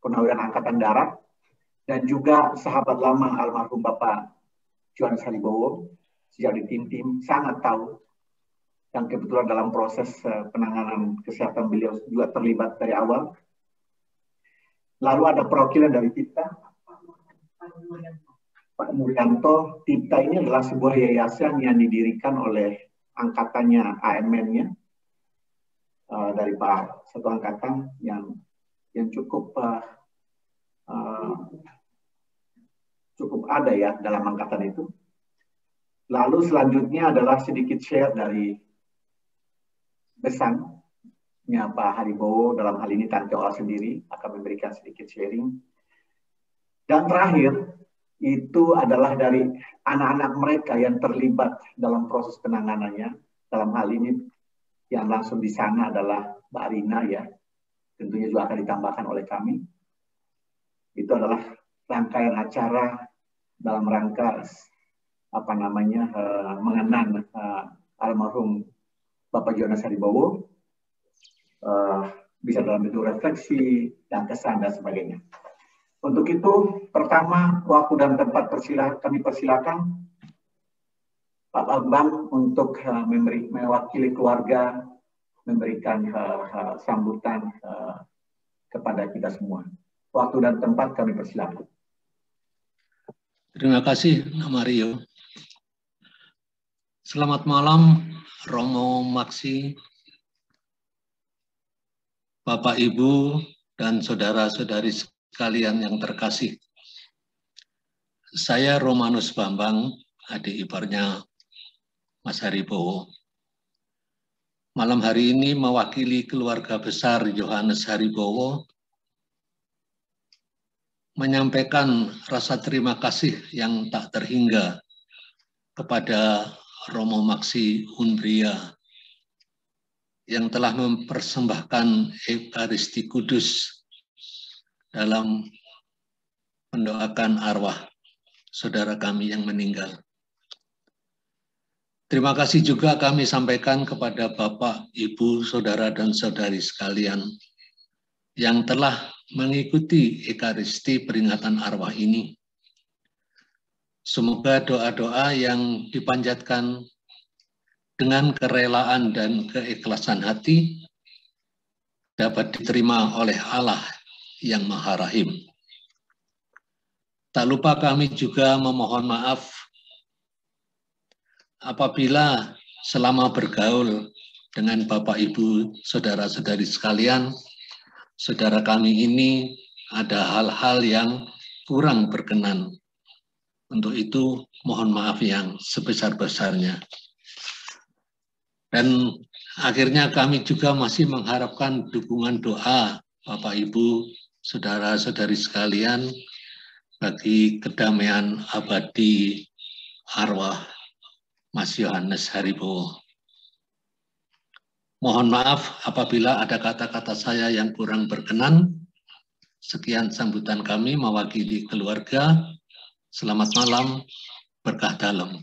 Purnawirawan Angkatan Darat dan juga sahabat lama almarhum Bapak Johannes Haribowo. Sejak di tim sangat tahu, yang kebetulan dalam proses penanganan kesehatan beliau juga terlibat dari awal. Lalu ada perwakilan dari TIPTA, Pak Muryanto. TIPTA ini adalah sebuah yayasan yang didirikan oleh angkatannya AMN-nya, dari Pak Satu Angkatan yang cukup ada ya dalam angkatan itu. Lalu selanjutnya adalah sedikit share dari pesannya Pak Haribowo, dalam hal ini Tante Ola sendiri akan memberikan sedikit sharing. Dan terakhir itu adalah dari anak-anak mereka yang terlibat dalam proses penanganannya. Dalam hal ini yang langsung di sana adalah Mbak Rina ya, tentunya juga akan ditambahkan oleh kami. Itu adalah rangkaian acara dalam rangka mengenang almarhum Bapak Johannes Haribowo, bisa dalam bentuk refleksi dan kesan dan sebagainya. Untuk itu, pertama, waktu dan tempat kami persilakan Pak Bambang untuk mewakili keluarga, memberikan sambutan kepada kita semua. Waktu dan tempat kami persilakan. Terima kasih, Mario. Selamat malam, Romo Maksi, Bapak, Ibu, dan saudara-saudari sekalian yang terkasih. Saya Romanus Bambang, adik iparnya Mas Haribowo. Malam hari ini mewakili keluarga besar Johannes Haribowo menyampaikan rasa terima kasih yang tak terhingga kepada Romo Maksi Unbria yang telah mempersembahkan Ekaristi Kudus dalam mendoakan arwah saudara kami yang meninggal. Terima kasih juga kami sampaikan kepada Bapak, Ibu, Saudara, dan Saudari sekalian yang telah mengikuti Ekaristi peringatan arwah ini. Semoga doa-doa yang dipanjatkan dengan kerelaan dan keikhlasan hati dapat diterima oleh Allah yang Maha Rahim. Tak lupa kami juga memohon maaf apabila selama bergaul dengan Bapak, Ibu, Saudara-saudari sekalian, saudara kami ini ada hal-hal yang kurang berkenan. Untuk itu mohon maaf yang sebesar-besarnya. Dan Akhirnya kami juga masih mengharapkan dukungan doa Bapak Ibu, saudara-saudari sekalian bagi kedamaian abadi arwah Mas Yohanes Haribowo. Mohon maaf apabila ada kata-kata saya yang kurang berkenan. Sekian sambutan kami mewakili keluarga. Selamat malam, berkah dalam.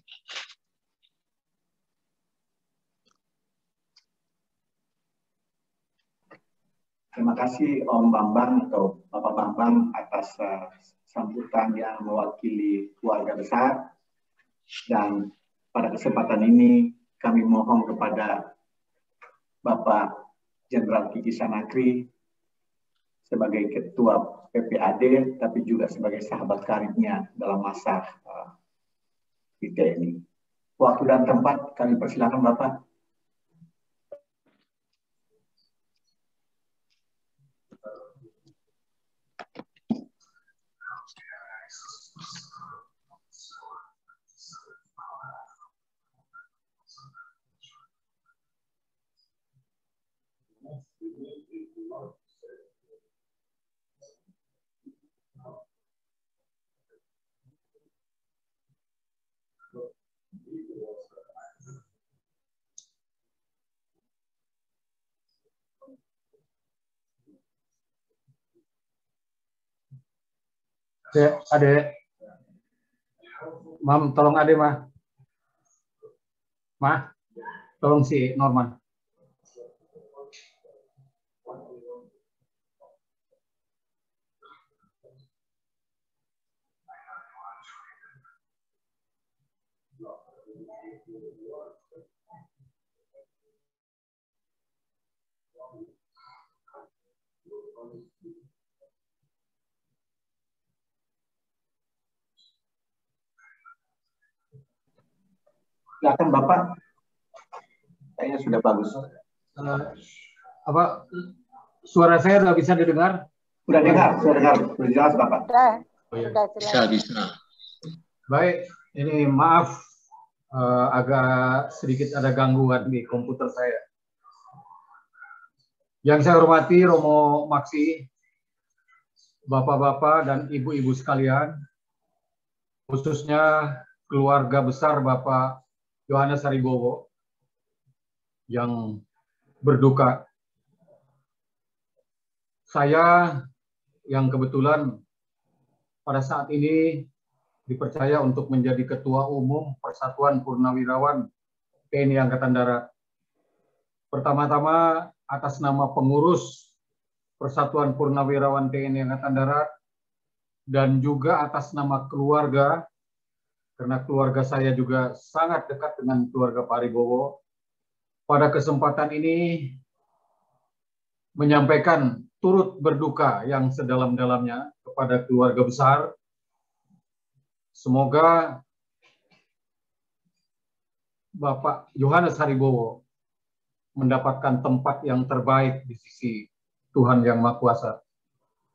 Terima kasih Om Bambang atau Bapak Bambang atas sambutan yang mewakili keluarga besar. Dan pada kesempatan ini kami mohon kepada Bapak Jenderal Kiki Sanakri sebagai Ketua PPAD, tapi juga sebagai sahabat karibnya dalam masa kita ini. Waktu dan tempat kami persilakan Bapak. Adek, Mam, tolong Adek, Mah, tolong si Norman. Silakan Bapak, kayaknya sudah bagus. Apa suara saya sudah bisa didengar? Sudah dengar, sudah jelas Bapak. Bisa. Baik, ini maaf agak sedikit ada gangguan di komputer saya. Yang saya hormati Romo Maksi, Bapak-bapak dan ibu-ibu sekalian, khususnya keluarga besar Bapak Yohanes Haribowo yang berduka. Saya yang kebetulan pada saat ini dipercaya untuk menjadi Ketua Umum Persatuan Purnawirawan TNI Angkatan Darat. Pertama-tama atas nama pengurus Persatuan Purnawirawan TNI Angkatan Darat dan juga atas nama keluarga, karena keluarga saya juga sangat dekat dengan keluarga Pak Haribowo. Pada kesempatan ini menyampaikan turut berduka yang sedalam-dalamnya kepada keluarga besar. Semoga Bapak Yohanes Haribowo mendapatkan tempat yang terbaik di sisi Tuhan Yang Maha Kuasa.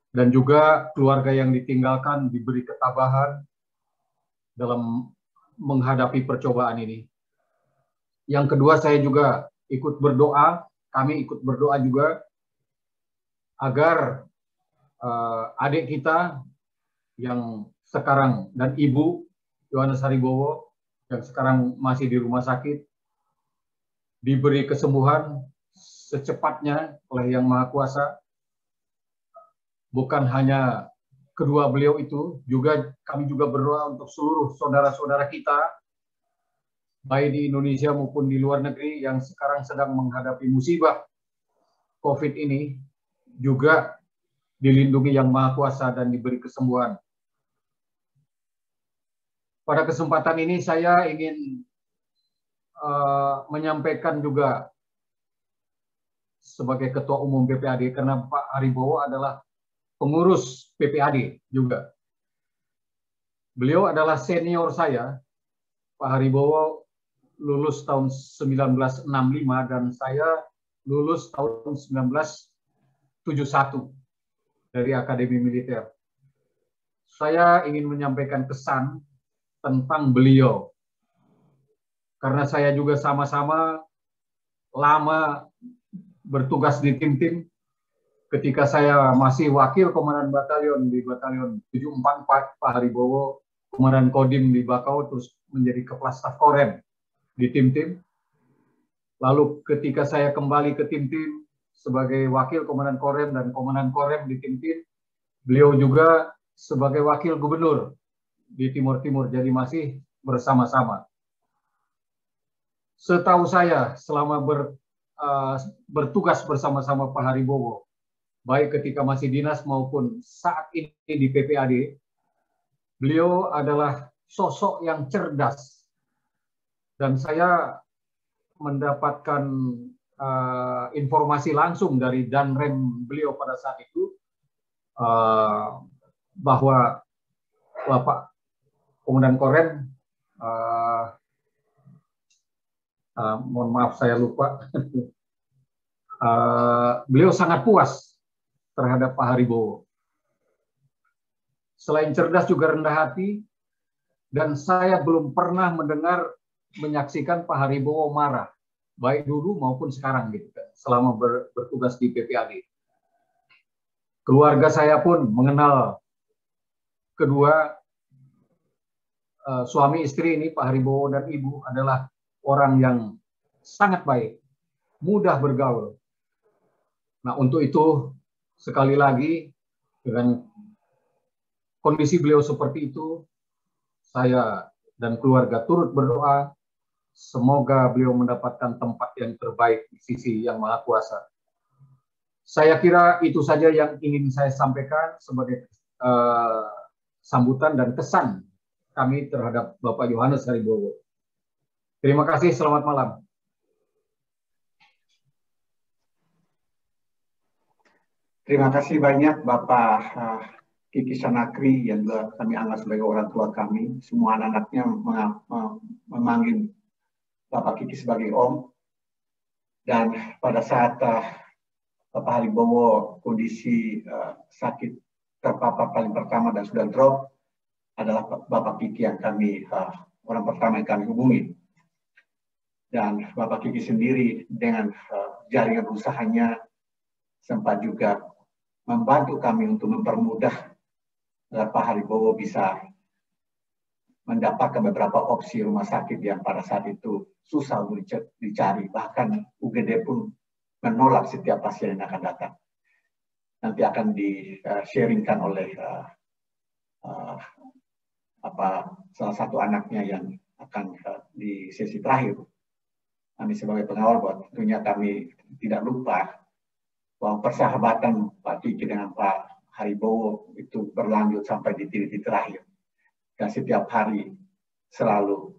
Dan juga keluarga yang ditinggalkan diberi ketabahan dalam menghadapi percobaan ini. Yang kedua, saya juga ikut berdoa, kami ikut berdoa juga agar adik kita yang sekarang dan Ibu Yohanes Haribowo yang sekarang masih di rumah sakit diberi kesembuhan secepatnya oleh Yang Maha Kuasa. Bukan hanya kedua beliau itu, juga kami juga berdoa untuk seluruh saudara-saudara kita, baik di Indonesia maupun di luar negeri yang sekarang sedang menghadapi musibah COVID ini, juga dilindungi Yang Maha Kuasa dan diberi kesembuhan. Pada kesempatan ini saya ingin menyampaikan juga sebagai Ketua Umum PPAD, karena Pak Haribowo adalah pengurus PPAD juga. Beliau adalah senior saya. Pak Haribowo lulus tahun 1965 dan saya lulus tahun 1971 dari Akademi Militer. Saya ingin menyampaikan pesan tentang beliau. Karena saya juga sama-sama lama bertugas di tim-tim. Ketika saya masih wakil komandan batalion di batalion 744 Pak Haribowo, komandan Kodim di Bakau, terus menjadi kepala staf Korem di tim-tim. Lalu ketika saya kembali ke tim-tim sebagai wakil komandan Korem dan komandan Korem di tim-tim, beliau juga sebagai wakil gubernur di Timur Timur, jadi masih bersama-sama. Setahu saya selama bertugas bersama-sama Pak Haribowo, baik ketika masih dinas maupun saat ini di PPAD, beliau adalah sosok yang cerdas. Dan saya mendapatkan informasi langsung dari Danrem beliau pada saat itu, bahwa Bapak Komandan Korem, mohon maaf saya lupa, beliau sangat puas terhadap Pak Haribowo. Selain cerdas juga rendah hati, dan saya belum pernah menyaksikan Pak Haribowo marah, baik dulu maupun sekarang gitu kan, selama bertugas di PPAD. Keluarga saya pun mengenal kedua suami istri ini, Pak Haribowo dan Ibu, adalah orang yang sangat baik, mudah bergaul. Nah, untuk itu sekali lagi, dengan kondisi beliau seperti itu, saya dan keluarga turut berdoa semoga beliau mendapatkan tempat yang terbaik di sisi Yang Maha Kuasa. Saya kira itu saja yang ingin saya sampaikan sebagai sambutan dan kesan kami terhadap Bapak Yohanes Haribowo. Terima kasih, selamat malam. Terima kasih banyak Bapak Kiki Sanakri yang juga kami anggap sebagai orang tua kami. Semua anak-anaknya memanggil Bapak Kiki sebagai Om. Dan pada saat Bapak Haribowo kondisi sakit terpapar paling pertama dan sudah drop, adalah Bapak Kiki yang kami, orang pertama yang kami hubungi. Dan Bapak Kiki sendiri dengan jaringan usahanya sempat juga membantu kami untuk mempermudah agar Pak Haribowo bisa mendapatkan beberapa opsi rumah sakit yang pada saat itu susah untuk dicari. Bahkan UGD pun menolak setiap pasien yang akan datang. Nanti akan di-sharingkan oleh salah satu anaknya yang akan di sesi terakhir. Kami sebagai pengawal, buat tentunya kami tidak lupa bahwa persahabatan Pak Kiki dengan Pak Haribowo itu berlanjut sampai di titik terakhir. Dan setiap hari selalu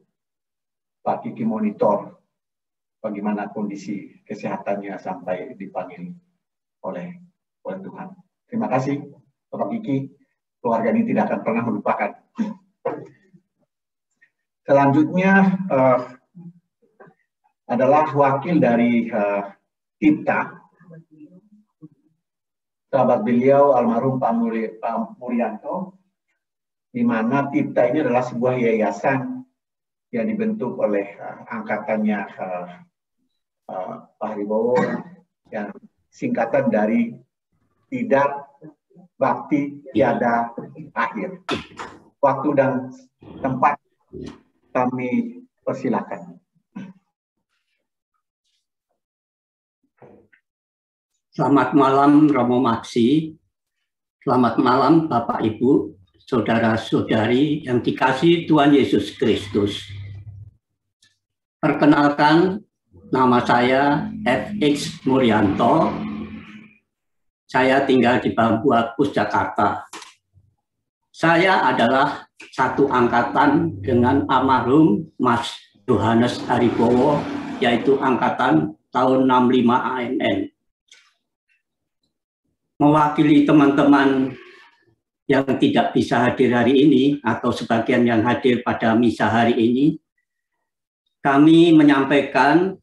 Pak Kiki monitor bagaimana kondisi kesehatannya sampai dipanggil oleh Tuhan. Terima kasih Bapak Kiki, keluarga ini tidak akan pernah melupakan. Selanjutnya adalah wakil dari TIPTA, sahabat beliau almarhum Pak Murianto, di mana TIPTA ini adalah sebuah yayasan yang dibentuk oleh angkatannya Pak Haribowo, yang singkatan dari Tidak Bakti Tiada Akhir. Waktu dan tempat kami persilakan. Selamat malam Romo Maksi, selamat malam Bapak Ibu, saudara-saudari yang dikasihi Tuhan Yesus Kristus. Perkenalkan, nama saya FX Murianto, saya tinggal di Bambu Apus, Jakarta. Saya adalah satu angkatan dengan almarhum Mas Yohanes Haribowo, yaitu angkatan tahun 65 ANN. Mewakili teman-teman yang tidak bisa hadir hari ini atau sebagian yang hadir pada misa hari ini, kami menyampaikan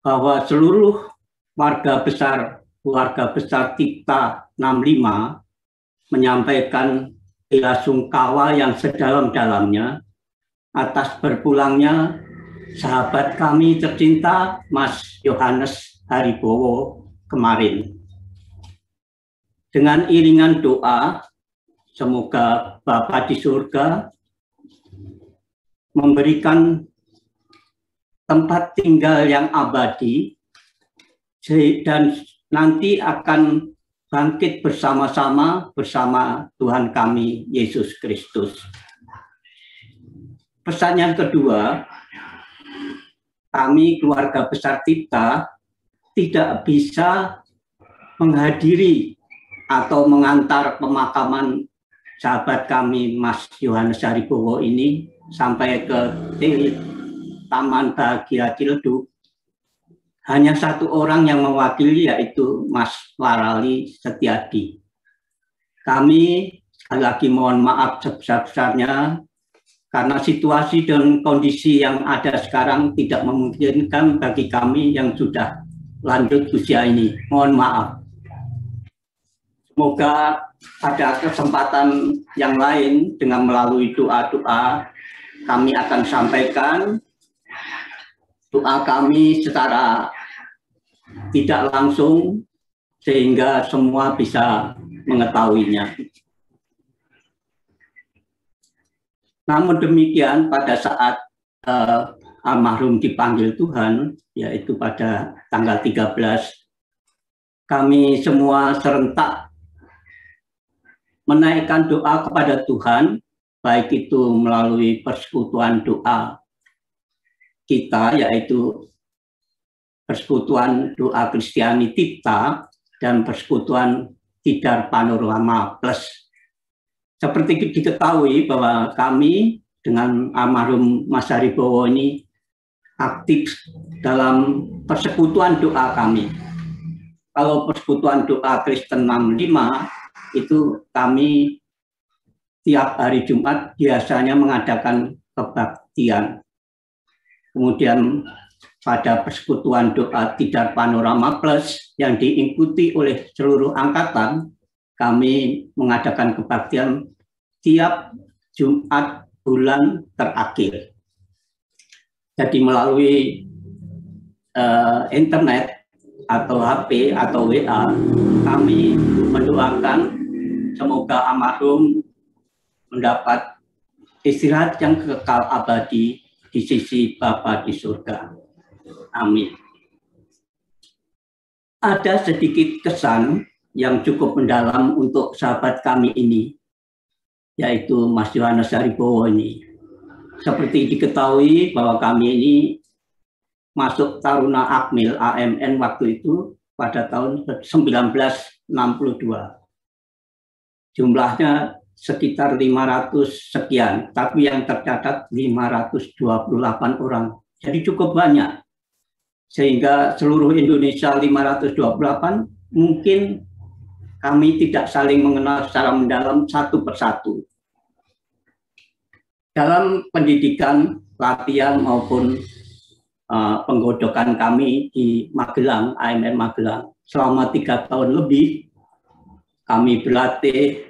bahwa seluruh keluarga besar TIPTA 65 menyampaikan bela sungkawa yang sedalam-dalamnya atas berpulangnya sahabat kami tercinta Mas Yohanes Haribowo kemarin. Dengan iringan doa, semoga Bapa di surga memberikan tempat tinggal yang abadi dan nanti akan bangkit bersama-sama bersama Tuhan kami Yesus Kristus. Pesan yang kedua, kami keluarga besar Tipta tidak bisa menghadiri atau mengantar pemakaman sahabat kami Mas Yohanes Haribowo ini sampai ke Taman Bahagia Ciledug. Hanya satu orang yang mewakili, yaitu Mas Larali Setiadi. Kami sekali lagi mohon maaf sebesar-besarnya karena situasi dan kondisi yang ada sekarang tidak memungkinkan bagi kami yang sudah lanjut usia ini. Mohon maaf. Semoga pada kesempatan yang lain dengan melalui doa-doa kami akan sampaikan doa kami secara tidak langsung sehingga semua bisa mengetahuinya. Namun demikian pada saat almarhum dipanggil Tuhan, yaitu pada tanggal 13, kami semua serentak menaikkan doa kepada Tuhan, baik itu melalui persekutuan doa kita, yaitu persekutuan doa Kristiani Tipta dan persekutuan Tidar Panorama Plus. Seperti diketahui bahwa kami dengan almarhum Mas Haribowo ini aktif dalam persekutuan doa kami. Kalau persekutuan doa Kristen 65 itu kami tiap hari Jumat biasanya mengadakan kebaktian. Kemudian pada persekutuan doa Tidar Panorama Plus yang diikuti oleh seluruh angkatan, kami mengadakan kebaktian tiap Jumat bulan terakhir. Jadi melalui internet atau HP atau WA, kami mendoakan semoga almarhum mendapat istirahat yang kekal abadi di sisi Bapa di surga. Amin. Ada sedikit kesan yang cukup mendalam untuk sahabat kami ini, yaitu Mas Yohanes Haribowo ini. Seperti diketahui bahwa kami ini masuk Taruna Akmil AMN waktu itu pada tahun 1962. Jumlahnya sekitar 500 sekian, tapi yang tercatat 528 orang. Jadi cukup banyak. Sehingga seluruh Indonesia 528 mungkin kami tidak saling mengenal secara mendalam satu persatu. Dalam pendidikan, latihan maupun penggodokan kami di Magelang, AMN Magelang, selama 3 tahun lebih, kami berlatih,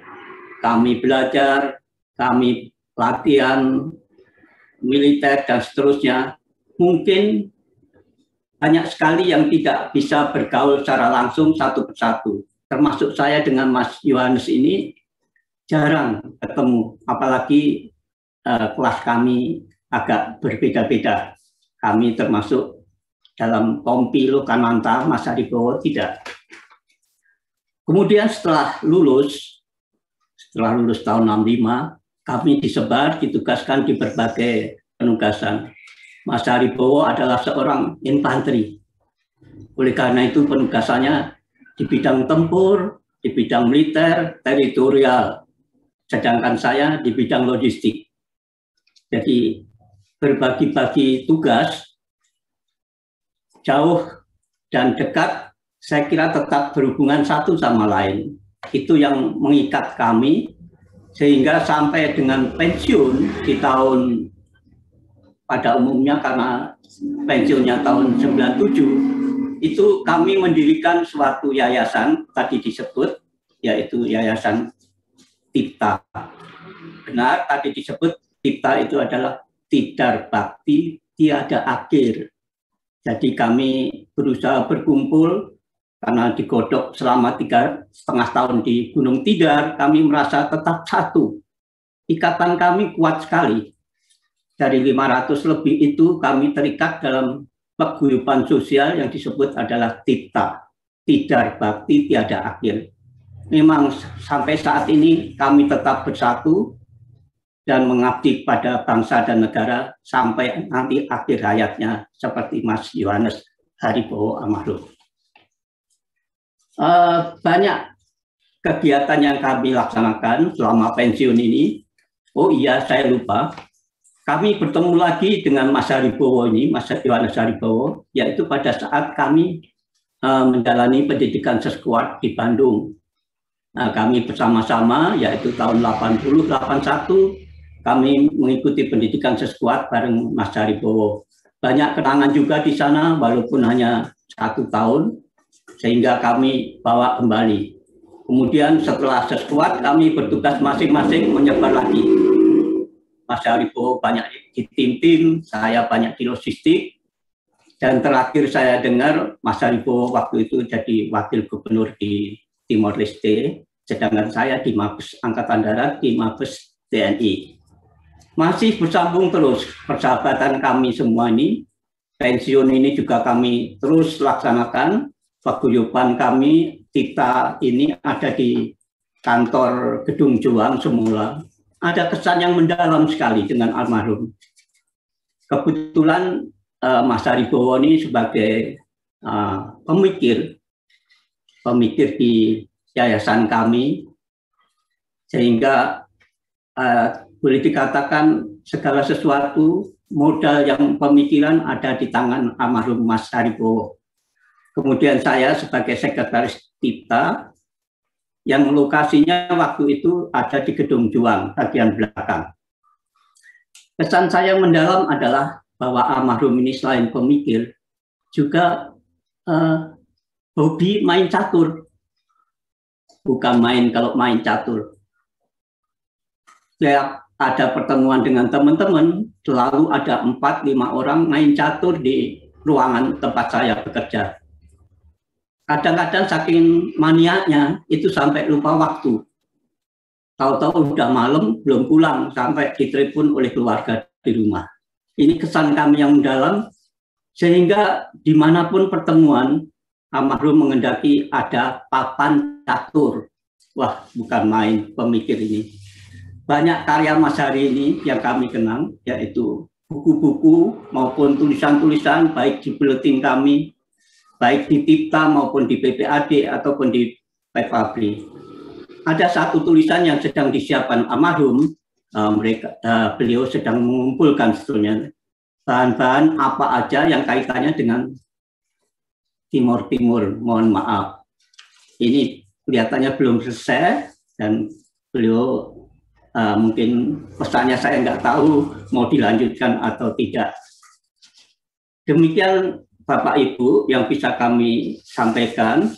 kami belajar, kami latihan militer dan seterusnya. Mungkin banyak sekali yang tidak bisa bergaul secara langsung satu persatu. Termasuk saya dengan Mas Yohanes ini jarang ketemu, apalagi kelas kami agak berbeda-beda. Kami termasuk dalam Kompi Lokananta, Mas Haribowo tidak. Kemudian setelah lulus tahun 65, kami disebar, ditugaskan di berbagai penugasan. Mas Haribowo adalah seorang infanteri. Oleh karena itu penugasannya di bidang tempur, di bidang militer, teritorial. Sedangkan saya di bidang logistik. Jadi berbagi-bagi tugas, jauh dan dekat, saya kira tetap berhubungan satu sama lain. Itu yang mengikat kami, sehingga sampai dengan pensiun di tahun, pada umumnya karena pensiunnya tahun 97, itu kami mendirikan suatu yayasan, tadi disebut, yaitu Yayasan Tipta. Benar, tadi disebut Tipta itu adalah Tidar Bakti tiada akhir. Jadi kami berusaha berkumpul karena digodok selama 3,5 tahun di Gunung Tidar, kami merasa tetap satu. Ikatan kami kuat sekali. Dari 500 lebih itu kami terikat dalam paguyuban sosial yang disebut adalah TIPTA, Tidar Bakti Tiada Akhir. Memang sampai saat ini kami tetap bersatu dan mengabdi pada bangsa dan negara sampai nanti akhir hayatnya seperti Mas Yohanes Haribowo almarhum. Banyak kegiatan yang kami laksanakan selama pensiun ini. Oh iya, saya lupa. Kami bertemu lagi dengan Mas Haribowo ini, Mas Yohanes Haribowo, yaitu pada saat kami menjalani pendidikan seskuad di Bandung. Nah, kami bersama-sama, yaitu tahun 80-81, kami mengikuti pendidikan seskuad bareng Mas Haribowo. Banyak kenangan juga di sana, walaupun hanya 1 tahun, sehingga kami bawa kembali. Kemudian setelah seskuad, kami bertugas masing-masing menyebar lagi. Mas Haribowo banyak di tim-tim, saya banyak di logistik, dan terakhir saya dengar Mas Haribowo waktu itu jadi wakil gubernur di Timor Leste, sedangkan saya di Mabes Angkatan Darat, di Mabes TNI. Masih bersambung terus persahabatan kami semua ini, pensiun ini juga kami terus laksanakan, paguyuban kami, kita ini ada di kantor Gedung Juang semula. Ada kesan yang mendalam sekali dengan almarhum. Kebetulan Mas Haribowo ini sebagai pemikir di yayasan kami, sehingga boleh dikatakan segala sesuatu modal yang pemikiran ada di tangan almarhum Mas Haribowo. Kemudian saya sebagai sekretaris TIPTA, yang lokasinya waktu itu ada di Gedung Juang, bagian belakang. Kesan saya mendalam adalah bahwa almarhum ini selain pemikir, juga hobi main catur. Bukan main kalau main catur. Setiap ada pertemuan dengan teman-teman, selalu ada 4-5 orang main catur di ruangan tempat saya bekerja. Kadang-kadang saking maniaknya itu sampai lupa waktu. Tahu-tahu udah malam belum pulang, sampai ditelepon oleh keluarga di rumah. Ini kesan kami yang mendalam, sehingga dimanapun pertemuan, almarhum mengendaki ada papan catur. Wah, bukan main pemikir ini. Banyak karya Mas Hari ini yang kami kenang, yaitu buku-buku maupun tulisan-tulisan, baik di buletin kami, baik di TIPTA maupun di PPAD ataupun di Pepabri. Ada satu tulisan yang sedang disiapkan almarhum, beliau sedang mengumpulkan sebetulnya bahan-bahan apa aja yang kaitannya dengan Timur Timur. Mohon maaf, ini kelihatannya belum selesai dan beliau mungkin pesannya saya nggak tahu mau dilanjutkan atau tidak. Demikian Bapak Ibu yang bisa kami sampaikan.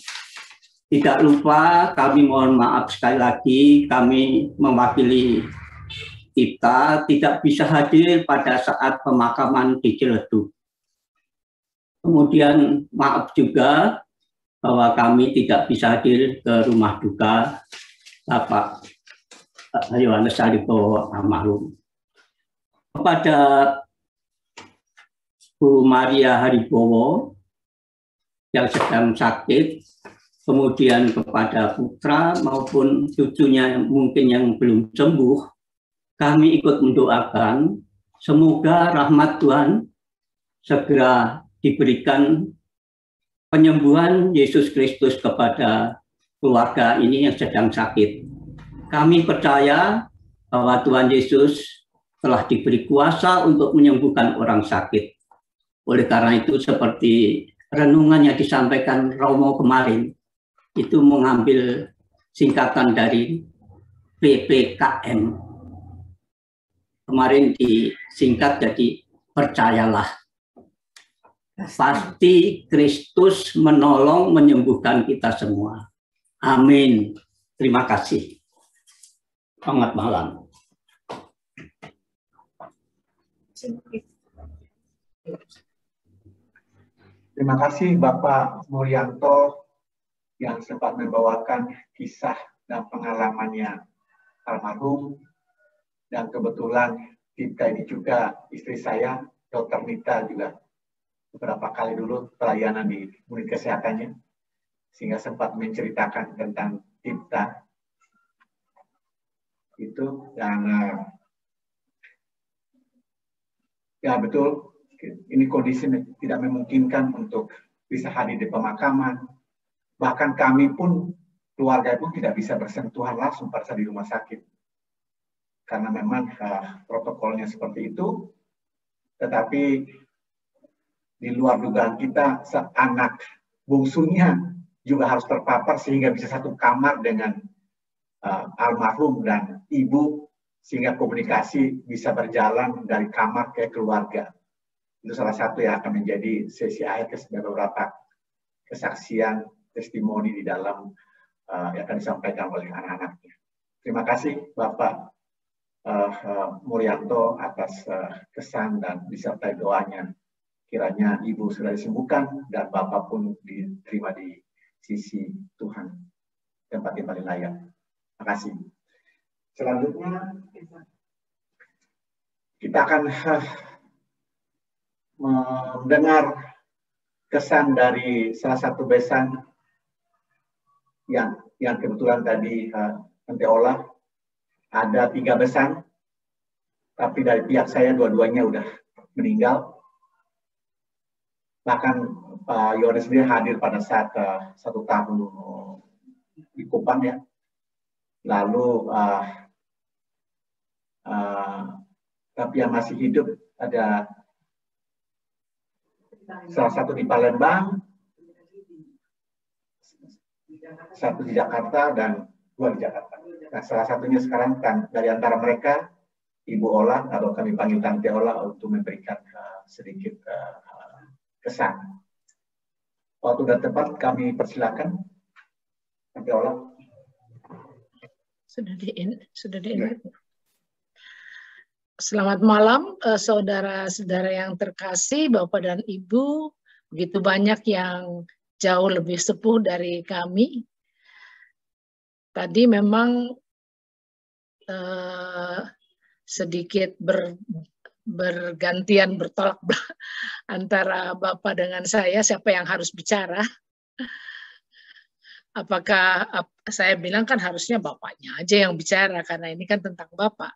Tidak lupa kami mohon maaf sekali lagi, kami mewakili kita tidak bisa hadir pada saat pemakaman di Ciledug. Kemudian maaf juga bahwa kami tidak bisa hadir ke rumah duka Bapak Yohanes Haribowo almarhum. Kepada Bu Maria Haribowo yang sedang sakit, kemudian kepada putra maupun cucunya yang mungkin yang belum sembuh, kami ikut mendoakan semoga rahmat Tuhan segera diberikan penyembuhan Yesus Kristus kepada keluarga ini yang sedang sakit. Kami percaya bahwa Tuhan Yesus telah diberi kuasa untuk menyembuhkan orang sakit. Oleh karena itu, seperti renungan yang disampaikan Romo kemarin, itu mengambil singkatan dari PPKM. Kemarin disingkat jadi percayalah. Pasti Kristus menolong menyembuhkan kita semua. Amin. Terima kasih. Selamat malam. Terima kasih Bapak Murianto yang sempat membawakan kisah dan pengalamannya almarhum. Dan kebetulan Tika ini juga istri saya, Dr. Nita juga beberapa kali dulu pelayanan di unit kesehatannya, sehingga sempat menceritakan tentang Tika itu. Dan ya betul, ini kondisi tidak memungkinkan untuk bisa hadir di pemakaman. Bahkan kami pun, keluarga pun tidak bisa bersentuhan langsung pada saat di rumah sakit. Karena memang protokolnya seperti itu. Tetapi di luar dugaan kita, anak bungsunya juga harus terpapar sehingga bisa satu kamar dengan almarhum dan ibu, sehingga komunikasi bisa berjalan dari kamar ke keluarga. Itu salah satu yang akan menjadi sesi akhir beberapa kesaksian, testimoni di dalam yang akan disampaikan oleh anak-anaknya. Terima kasih Bapak Murianto atas kesan dan disertai doanya. Kiranya Ibu sudah disembuhkan dan Bapak pun diterima di sisi Tuhan, tempat yang paling layak. Terima kasih. Selanjutnya kita akan mendengar kesan dari salah satu besan yang kebetulan tadi Tante Ola. Ada 3 besan, tapi dari pihak saya dua-duanya udah meninggal. Bahkan Pak Yohanes sendiri hadir pada saat 1 tahun di Kupang ya. Lalu tapi yang masih hidup ada salah satu di Palembang, 1 di Jakarta, dan 2 di Jakarta. Nah, salah satunya sekarang kan dari antara mereka Ibu Ola, atau kami panggil Tante Ola, untuk memberikan sedikit kesan. Waktu dan tempat kami persilakan Tante Ola. Sudah di ya. Selamat malam saudara-saudara yang terkasih, Bapak dan Ibu. Begitu banyak yang jauh lebih sepuh dari kami. Tadi memang sedikit bergantian bertolak antara Bapak dengan saya, siapa yang harus bicara. Apakah saya bilang kan harusnya Bapaknya aja yang bicara, karena ini kan tentang Bapak.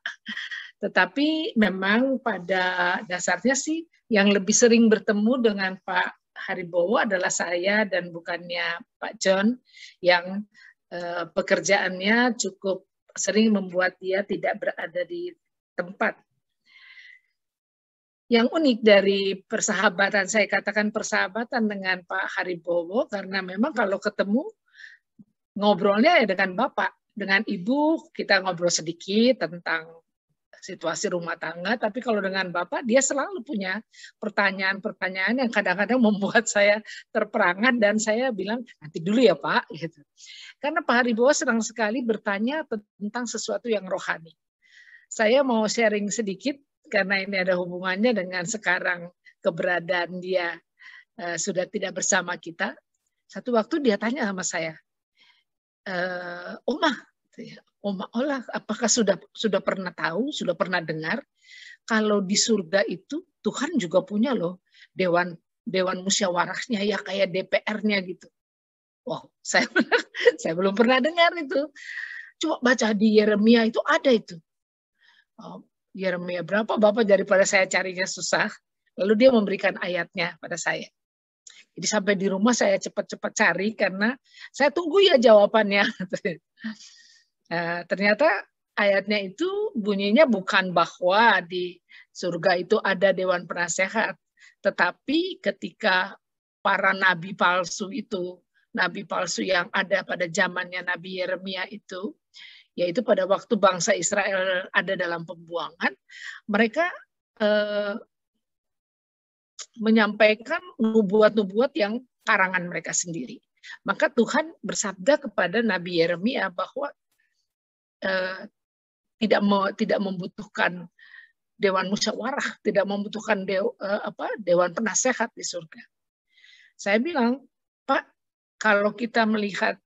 Tetapi memang pada dasarnya sih yang lebih sering bertemu dengan Pak Haribowo adalah saya dan bukannya Pak John, yang pekerjaannya cukup sering membuat dia tidak berada di tempat. Yang unik dari persahabatan, saya katakan persahabatan dengan Pak Haribowo, karena memang kalau ketemu ngobrolnya ya dengan Bapak, dengan Ibu kita ngobrol sedikit tentang situasi rumah tangga, tapi kalau dengan Bapak dia selalu punya pertanyaan-pertanyaan yang kadang-kadang membuat saya terperangat, dan saya bilang nanti dulu ya Pak, gitu. Karena Pak Haribowo senang sekali bertanya tentang sesuatu yang rohani. Saya mau sharing sedikit karena ini ada hubungannya dengan sekarang keberadaan dia sudah tidak bersama kita. Satu waktu dia tanya sama saya, Oma Ola, apakah sudah pernah tahu, sudah pernah dengar kalau di surga itu Tuhan juga punya loh dewan musyawarahnya, ya kayak DPR-nya gitu. Wow, saya belum pernah dengar itu. Coba baca di Yeremia itu ada itu. Yeremia berapa Bapak, daripada saya carinya susah. Lalu dia memberikan ayatnya pada saya. Jadi sampai di rumah saya cepat-cepat cari karena saya tunggu ya jawabannya. Ternyata ayatnya itu bunyinya bukan bahwa di surga itu ada dewan penasehat, tetapi ketika para nabi palsu itu, nabi palsu yang ada pada zamannya Nabi Yeremia itu, yaitu pada waktu bangsa Israel ada dalam pembuangan, mereka menyampaikan nubuat-nubuat yang karangan mereka sendiri. Maka Tuhan bersabda kepada Nabi Yeremia bahwa tidak membutuhkan dewan musyawarah, tidak membutuhkan dewan penasehat di surga. Saya bilang, Pak, kalau kita melihat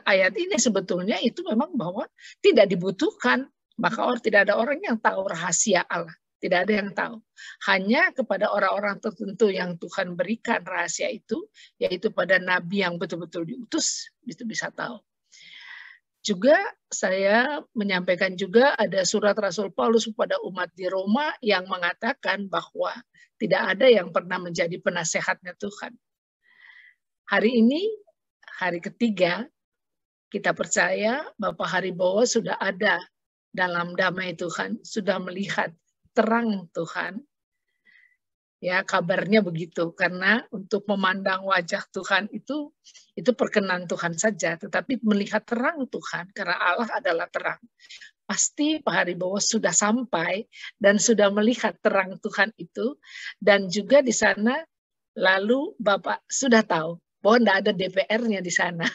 ayat ini sebetulnya itu memang bahwa tidak dibutuhkan, maka tidak ada orang yang tahu rahasia Allah. Tidak ada yang tahu. Hanya kepada orang-orang tertentu yang Tuhan berikan rahasia itu, yaitu pada nabi yang betul-betul diutus, itu bisa tahu. Juga saya menyampaikan juga ada surat Rasul Paulus kepada umat di Roma yang mengatakan bahwa tidak ada yang pernah menjadi penasehatnya Tuhan. Hari ini, hari ketiga, kita percaya Bapak Haribowo sudah ada dalam damai Tuhan, sudah melihat terang Tuhan. Ya, kabarnya begitu, karena untuk memandang wajah Tuhan itu perkenan Tuhan saja, tetapi melihat terang Tuhan, karena Allah adalah terang. Pasti Pak Haribowo sudah sampai dan sudah melihat terang Tuhan itu, dan juga di sana lalu Bapak sudah tahu bahwa tidak ada DPR-nya di sana,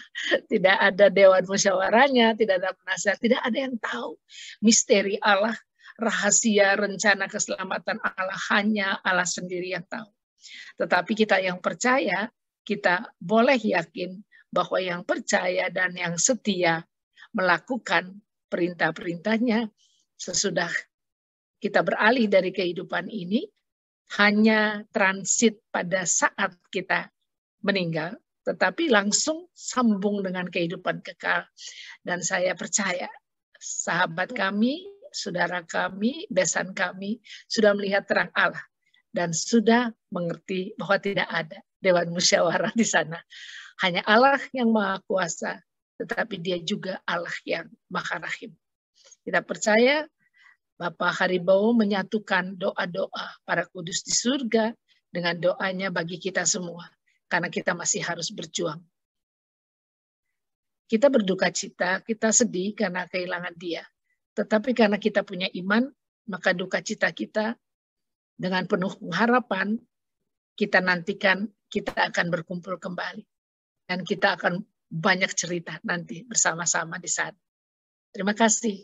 tidak ada dewan musyawarahnya, tidak ada penasihat, tidak ada yang tahu misteri Allah. Rahasia rencana keselamatan Allah hanya Allah sendiri yang tahu. Tetapi kita yang percaya, kita boleh yakin bahwa yang percaya dan yang setia melakukan perintah-perintahnya sesudah kita beralih dari kehidupan ini, hanya transit pada saat kita meninggal, tetapi langsung sambung dengan kehidupan kekal. Dan saya percaya sahabat kami, saudara kami, besan kami sudah melihat terang Allah dan sudah mengerti bahwa tidak ada dewan musyawarah di sana. Hanya Allah yang Maha Kuasa, tetapi Dia juga Allah yang Maha Rahim. Kita percaya Bapak Haribowo menyatukan doa-doa para kudus di surga dengan doanya bagi kita semua, karena kita masih harus berjuang. Kita berduka cita, kita sedih karena kehilangan Dia. Tetapi karena kita punya iman, maka duka cita kita dengan penuh pengharapan, kita nantikan kita akan berkumpul kembali. Dan kita akan banyak cerita nanti bersama-sama di sana. Terima kasih.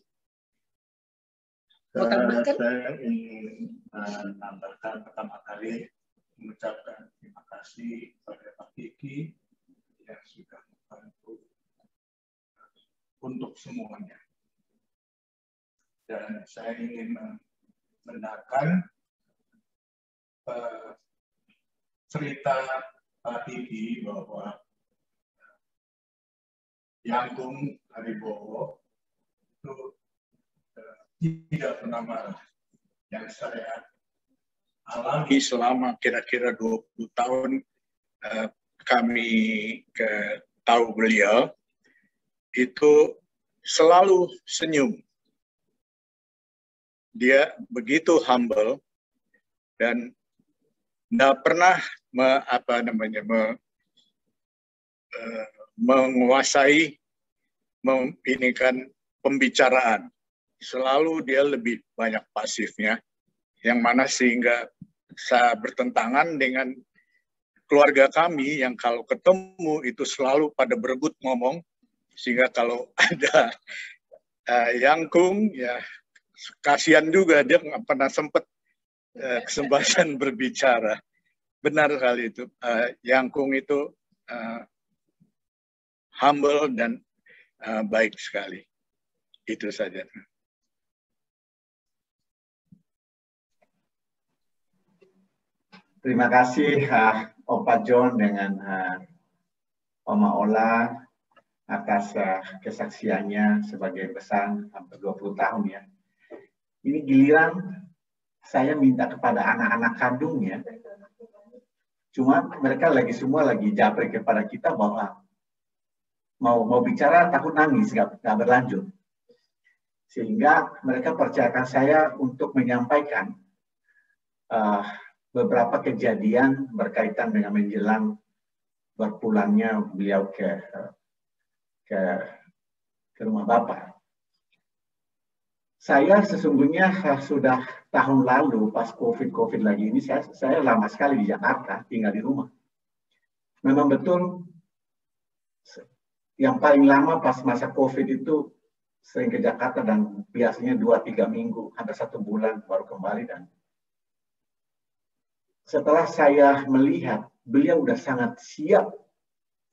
Saya ingin menambahkan pertama kali mengucapkan terima kasih kepada Pak Kiki yang sudah membantu untuk semuanya. Dan saya ingin membenarkan cerita Pak Kiki bahwa Yangkung Haribowo itu tidak pernah marah. Yang saya alami selama kira-kira 20 tahun kami tahu beliau, itu selalu senyum. Dia begitu humble dan tidak pernah menguasai pembicaraan. Selalu dia lebih banyak pasifnya, yang mana sehingga saya bertentangan dengan keluarga kami yang kalau ketemu itu selalu pada berebut ngomong, sehingga kalau ada Yangkung ya kasihan juga, dia nggak pernah sempat kesempatan berbicara. Benar kali itu. Yangkung itu humble dan baik sekali. Itu saja. Terima kasih Opa John dengan Oma Ola atas kesaksiannya sebagai besan hampir 20 tahun ya. Ini giliran saya minta kepada anak-anak kandungnya. Cuma mereka semua lagi japri kepada kita bahwa mau bicara takut nangis, nggak berlanjut. Sehingga mereka percayakan saya untuk menyampaikan beberapa kejadian berkaitan dengan menjelang berpulangnya beliau ke rumah Bapak. Saya sesungguhnya sudah tahun lalu pas COVID lagi ini saya lama sekali di Jakarta, tinggal di rumah. Memang betul yang paling lama pas masa COVID itu sering ke Jakarta dan biasanya 2-3 minggu, hampir 1 bulan baru kembali. Dan setelah saya melihat beliau udah sangat siap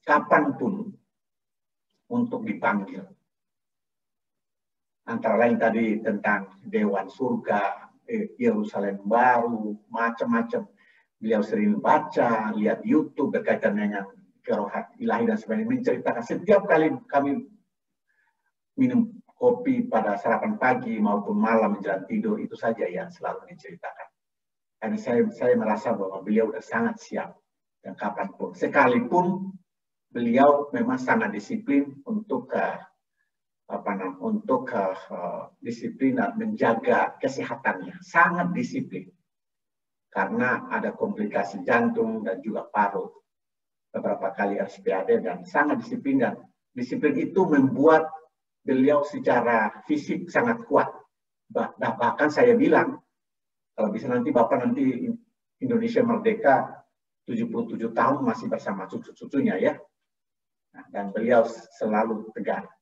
kapanpun untuk dipanggil. Antara lain tadi tentang Dewan Surga, Yerusalem Baru, macam-macam. Beliau sering baca, lihat YouTube berkaitan dengan kerohat ilahi dan sebagainya, menceritakan setiap kali kami minum kopi pada sarapan pagi maupun malam menjelang tidur, itu saja yang selalu diceritakan. Dan saya merasa bahwa beliau sudah sangat siap dan kapanpun, sekalipun beliau memang sangat disiplin untuk disiplin dan menjaga kesehatannya, sangat disiplin karena ada komplikasi jantung dan juga paru, beberapa kali RSPAD, dan sangat disiplin, dan disiplin itu membuat beliau secara fisik sangat kuat. Bahkan saya bilang, kalau bisa nanti Bapak nanti Indonesia merdeka 77 tahun masih bersama cucu-cucunya ya. Nah, dan beliau selalu tegar.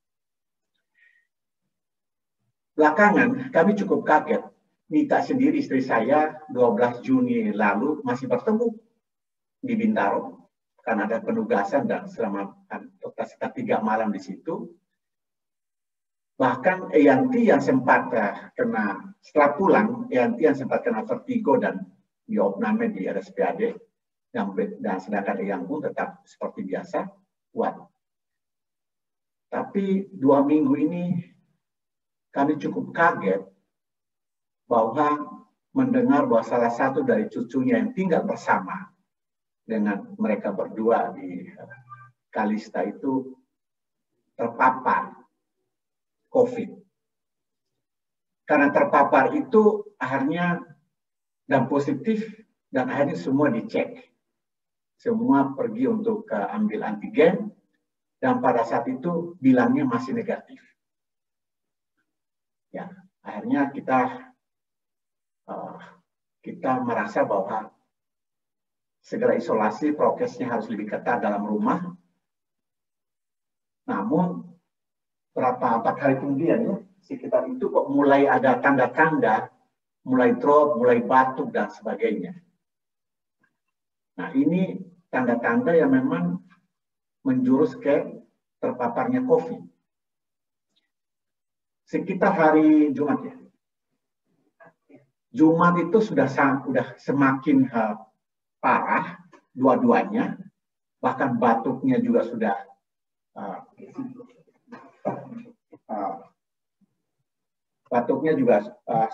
Belakangan kami cukup kaget. Nita sendiri, istri saya, 12 Juni lalu masih bertemu di Bintaro karena ada penugasan, dan selama sekitar 3 malam di situ. Bahkan Eyanti yang sempat kena, setelah pulang, Eyanti yang sempat kena vertigo dan diopname di RSPAD, dan sedangkan Eyang pun tetap seperti biasa, kuat. Tapi 2 minggu ini kami cukup kaget bahwa mendengar bahwa salah satu dari cucunya yang tinggal bersama dengan mereka berdua di Kalista itu terpapar COVID. Karena terpapar itu akhirnya dan positif, dan akhirnya semua dicek. Semua pergi untuk ambil antigen, dan pada saat itu bilangnya masih negatif. Ya, akhirnya kita merasa bahwa segera isolasi, prokesnya harus lebih ketat dalam rumah. Namun berapa 4 hari kemudian ya, sekitar itu kok mulai ada tanda-tanda, mulai drop, mulai batuk dan sebagainya. Nah, ini tanda-tanda yang memang menjurus ke terpaparnya COVID. Sekitar hari Jumat ya. Jumat itu sudah semakin parah dua-duanya, bahkan batuknya juga sudah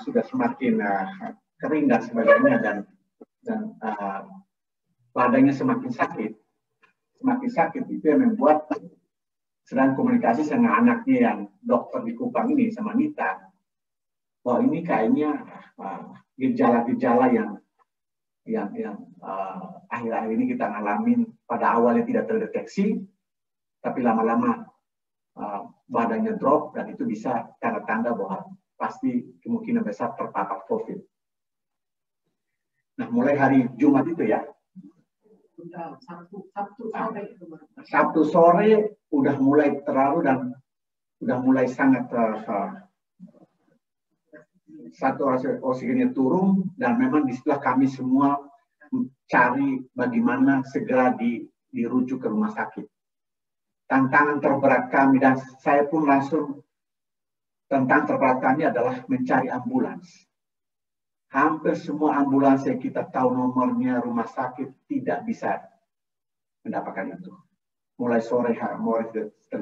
sudah semakin kering dan sebagainya, dan badannya semakin sakit. Semakin sakit itu yang membuat sedang komunikasi sama anaknya yang dokter di Kupang ini, sama Nita, bahwa ini kayaknya gejala-gejala yang akhir-akhir ini kita ngalamin, pada awalnya tidak terdeteksi, tapi lama-lama badannya drop, dan itu bisa tanda-tanda bahwa pasti kemungkinan besar terpapar COVID. Nah, mulai hari Jumat itu ya, Sabtu sore udah mulai terlalu, dan udah mulai sangat saturasi oksigennya turun, dan memang di setelah kami semua cari bagaimana segera dirujuk ke rumah sakit. Tantangan terberat kami, dan saya pun langsung, tantangan terberat kami adalah mencari ambulans. Hampir semua ambulans yang kita tahu nomornya rumah sakit tidak bisa mendapatkan itu. Mulai sore, mulai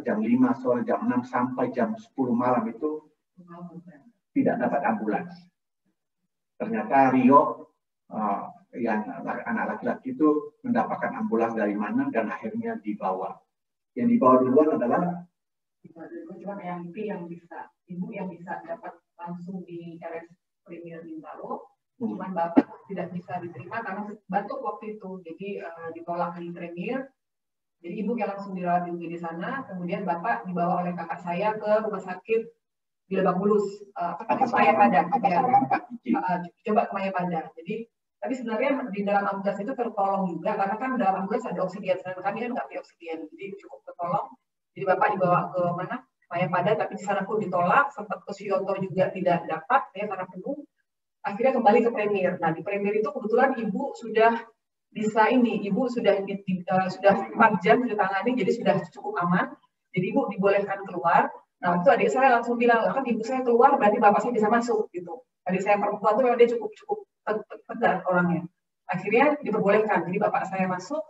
jam 5 sore, jam 6 sampai jam 10 malam itu tidak dapat ambulans. Ternyata Rio yang anak laki-laki itu mendapatkan ambulans dari mana, dan akhirnya dibawa. Yang dibawa duluan adalah cuma yang bisa, ibu yang bisa dapat langsung di RS Premier Bintaro, cuman bapak tidak bisa diterima karena batuk waktu itu, jadi ditolak di Premier. Jadi ibu yang langsung dirawat di sana, kemudian bapak dibawa oleh kakak saya ke rumah sakit di Lebak Bulus, Maya Pada, coba ke Maya Pada. Jadi, tapi sebenarnya di dalam ambulans itu tertolong juga, karena kan dalam ambulans ada oksigen, sedangkan kami kan nggak punya oksigen, jadi cukup tertolong. Jadi bapak dibawa ke mana? lumayan padat, tapi di sana pun ditolak, sempat ke Suyoto juga tidak dapat ya karena penuh. Akhirnya kembali ke Premier. Nah di Premier itu kebetulan ibu sudah bisa ini, ibu sudah 4 jam ditangani, jadi sudah cukup aman. Jadi ibu dibolehkan keluar. Nah itu adik saya langsung bilang, kan ibu saya keluar berarti bapak saya bisa masuk gitu. Adik saya perempuan itu memang dia cukup tegar orangnya. Akhirnya diperbolehkan, jadi bapak saya masuk,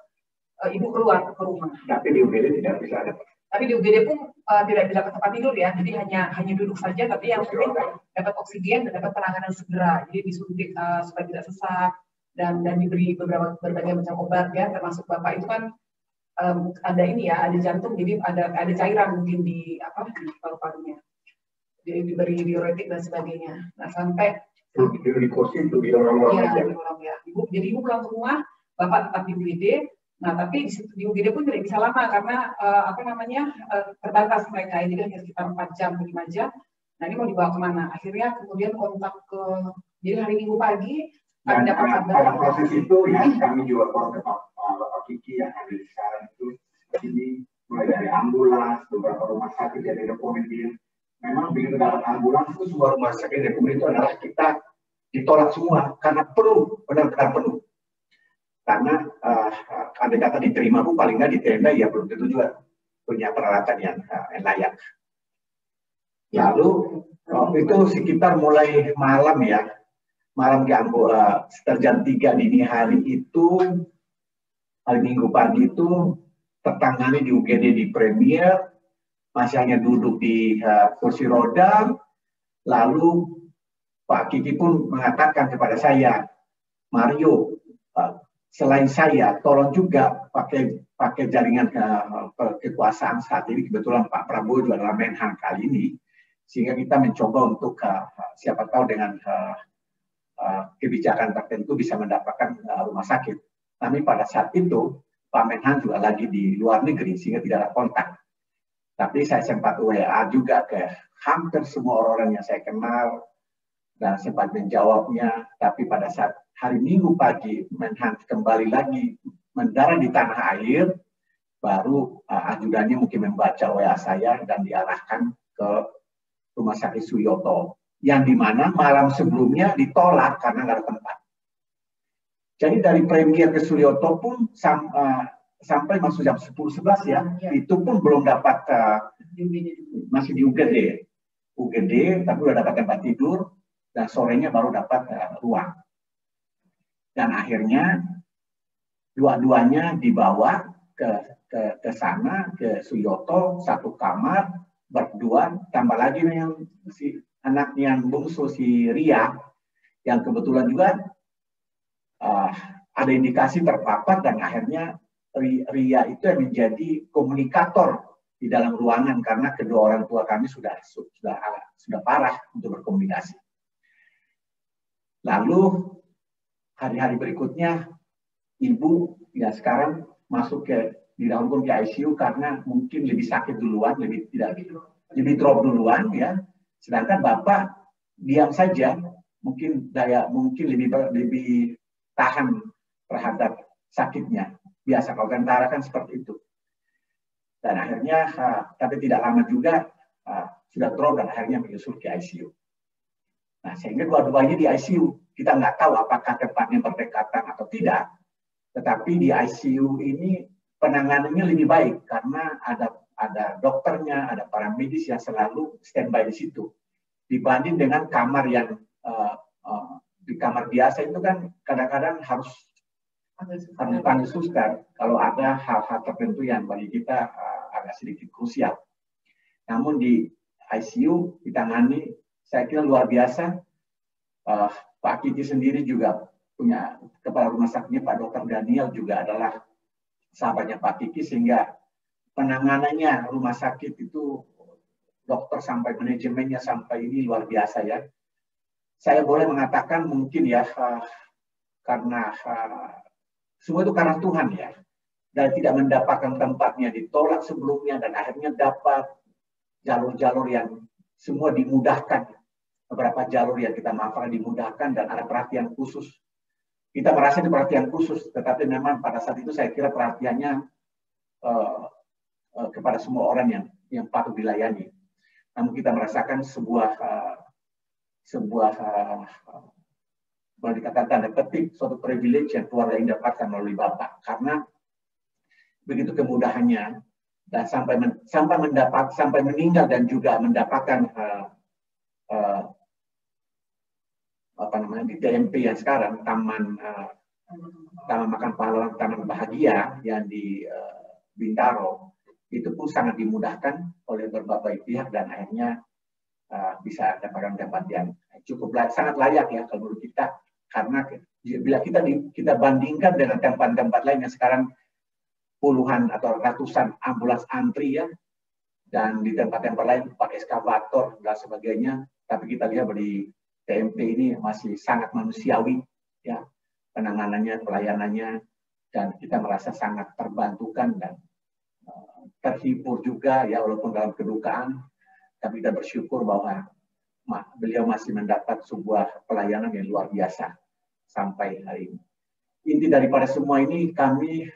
ibu keluar ke rumah. Tapi di UGD tidak bisa ada. Tapi di UGD pun tidak bisa ke tempat tidur ya, jadi hanya duduk saja. Tapi yang penting dapat oksigen dan dapat penanganan segera. Jadi disuntik supaya tidak sesak dan diberi berbagai macam obat ya, termasuk bapak itu kan ada ini ya, ada jantung, jadi ada cairan mungkin di paru-parunya. Jadi diberi diuretik dan sebagainya. Nah sampai di kursi itu di orang-orang aja. Ya. Jadi ibu pulang ke rumah, bapak tetap di UGD. Nah, tapi di UGD pun tidak bisa lama karena terbatas mereka. Jadi hanya sekitar 4 jam, 5 jam. Nah, ini mau dibawa kemana? Akhirnya kemudian kontak jadi hari Minggu pagi, kami dapat kabar. Pada proses itu ya, kami juga kontak Bapak Kiki yang ada di sekarang itu. Ini mulai dari ambulans, beberapa rumah sakit yang direkomendasi. Memang begitu dapat ambulans itu semua rumah sakit direkomendasi itu adalah kita ditolak semua karena penuh, benar-benar penuh. Karena andai kata diterima pun paling nggak di tenda ya belum tentu juga punya peralatan yang layak. Lalu itu sekitar mulai malam ya, malam sekitar jam 3 dini hari itu, hari Minggu pagi itu tertangani di UGD di Premier, masih hanya duduk di kursi roda. Lalu Pak Kiki pun mengatakan kepada saya, Mario, selain saya, tolong juga pakai jaringan kekuasaan saat ini. Kebetulan Pak Prabowo juga adalah Menhan kali ini, sehingga kita mencoba untuk siapa tahu dengan kebijakan tertentu bisa mendapatkan rumah sakit. Tapi pada saat itu Pak Menhan juga lagi di luar negeri, sehingga tidak ada kontak. Tapi saya sempat WA juga ke hampir semua orang yang saya kenal dan sempat menjawabnya. Tapi pada saat hari Minggu pagi Menhan kembali lagi mendarat di tanah air, baru ajudannya mungkin membaca WA saya dan diarahkan ke Rumah Sakit Suyoto, yang dimana malam sebelumnya ditolak karena nggak ada tempat. Jadi dari Premier ke Suyoto pun sampai masuk jam 10-11 ya, itu pun belum dapat, masih di UGD, tapi udah dapat tempat tidur, dan sorenya baru dapat ruang. Dan akhirnya dua-duanya dibawa ke sana, ke Suyoto, satu kamar, berdua, tambah lagi yang si anak yang bungsu, si Ria, yang kebetulan juga ada indikasi terpapar, dan akhirnya Ria itu yang menjadi komunikator di dalam ruangan karena kedua orang tua kami sudah parah untuk berkomunikasi. Lalu hari-hari berikutnya ibu ya sekarang masuk di dalam ke ICU karena mungkin lebih sakit duluan, lebih drop duluan ya. Sedangkan bapak diam saja, mungkin lebih tahan terhadap sakitnya. Biasa kalau tentara kan seperti itu. Dan akhirnya tapi tidak lama juga sudah drop dan akhirnya menyusul ke ICU. Nah, sehingga dua-duanya di ICU. Kita nggak tahu apakah tempatnya berdekatan atau tidak. Tetapi di ICU ini penanganannya lebih baik karena ada dokternya, ada para medis yang selalu standby di situ. Dibanding dengan kamar yang di kamar biasa itu kan kadang-kadang harus panggil suster kalau ada hal-hal tertentu yang bagi kita agak sedikit krusial. Namun di ICU ditangani, saya kira luar biasa. Pak Kiki sendiri juga punya kepala rumah sakitnya, Pak Dr. Daniel juga adalah sahabatnya Pak Kiki, sehingga penanganannya rumah sakit itu dokter sampai manajemennya sampai ini luar biasa ya. Saya boleh mengatakan mungkin ya karena semua itu karena Tuhan ya, dan tidak mendapatkan tempatnya, ditolak sebelumnya dan akhirnya dapat jalur-jalur yang semua dimudahkan. Beberapa jalur yang kita maafkan dimudahkan dan ada perhatian khusus. Kita merasa itu perhatian khusus, tetapi memang pada saat itu saya kira perhatiannya kepada semua orang yang patut dilayani. namun kita merasakan sebuah boleh dikatakan tanda petik suatu privilege yang keluarga ini dapatkan melalui Bapak, karena begitu kemudahannya dan sampai meninggal dan juga mendapatkan di TMP yang sekarang Taman Makan Pahlawan, Taman Bahagia yang di Bintaro, itu pun sangat dimudahkan oleh berbagai pihak dan akhirnya bisa dapatkan tempat yang cukup sangat layak ya kalau menurut kita, karena bila kita bandingkan dengan tempat-tempat lain yang sekarang puluhan atau ratusan ambulans antri ya, dan di tempat-tempat lain pakai eskavator dan sebagainya, tapi kita lihat di TMP ini masih sangat manusiawi ya, penanganannya, pelayanannya, dan kita merasa sangat terbantukan dan terhibur juga ya, walaupun dalam kedukaan, tapi kita bersyukur bahwa beliau masih mendapat sebuah pelayanan yang luar biasa sampai hari ini. Inti daripada semua ini, kami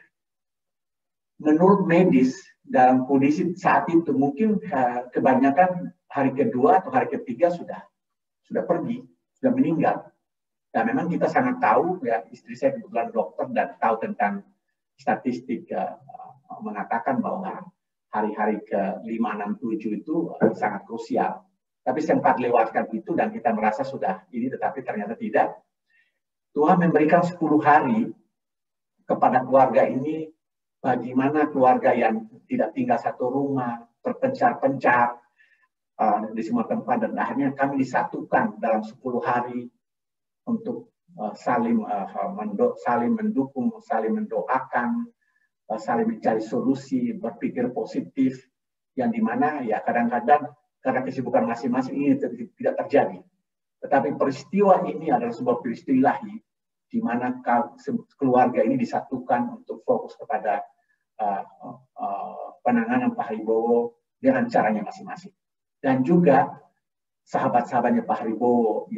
menurut medis dalam kondisi saat itu mungkin kebanyakan hari kedua atau hari ketiga sudah pergi, sudah meninggal. Dan memang kita sangat tahu ya, istri saya kebetulan dokter dan tahu tentang statistik mengatakan bahwa hari-hari ke-5, 6, 7 itu sangat krusial. Tapi sempat lewatkan itu dan kita merasa sudah ini, tetapi ternyata tidak. Tuhan memberikan 10 hari kepada keluarga ini, bagaimana keluarga yang tidak tinggal satu rumah, terpencar-pencar di semua tempat, dan akhirnya kami disatukan dalam 10 hari untuk saling mendukung, saling mendoakan, saling mencari solusi, berpikir positif, yang dimana ya kadang-kadang karena kesibukan masing-masing ini tidak terjadi. Tetapi peristiwa ini adalah sebuah peristiwa ilahi, di mana keluarga ini disatukan untuk fokus kepada penanganan Pak Haribowo dengan caranya masing-masing. Dan juga sahabat-sahabatnya Pak Haribowo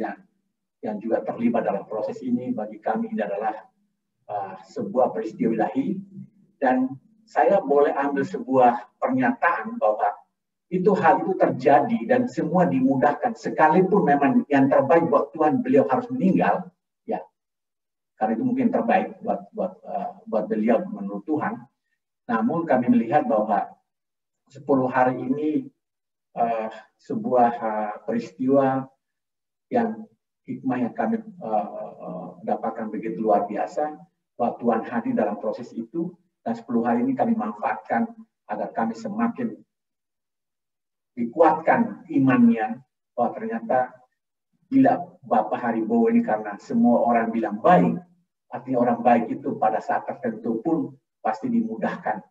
yang juga terlibat dalam proses ini, bagi kami ini adalah sebuah peristiwa ilahi. Dan saya boleh ambil sebuah pernyataan bahwa hal itu terjadi dan semua dimudahkan, sekalipun memang yang terbaik buat Tuhan beliau harus meninggal ya, karena itu mungkin terbaik buat beliau menurut Tuhan. Namun kami melihat bahwa 10 hari ini sebuah peristiwa yang hikmah yang kami dapatkan begitu luar biasa, bahwa Tuhan hadir dalam proses itu, dan 10 hari ini kami manfaatkan agar kami semakin dikuatkan imannya, bahwa ternyata bila Bapak Haribowo ini, karena semua orang bilang baik, artinya orang baik itu pada saat tertentu pun pasti dimudahkan,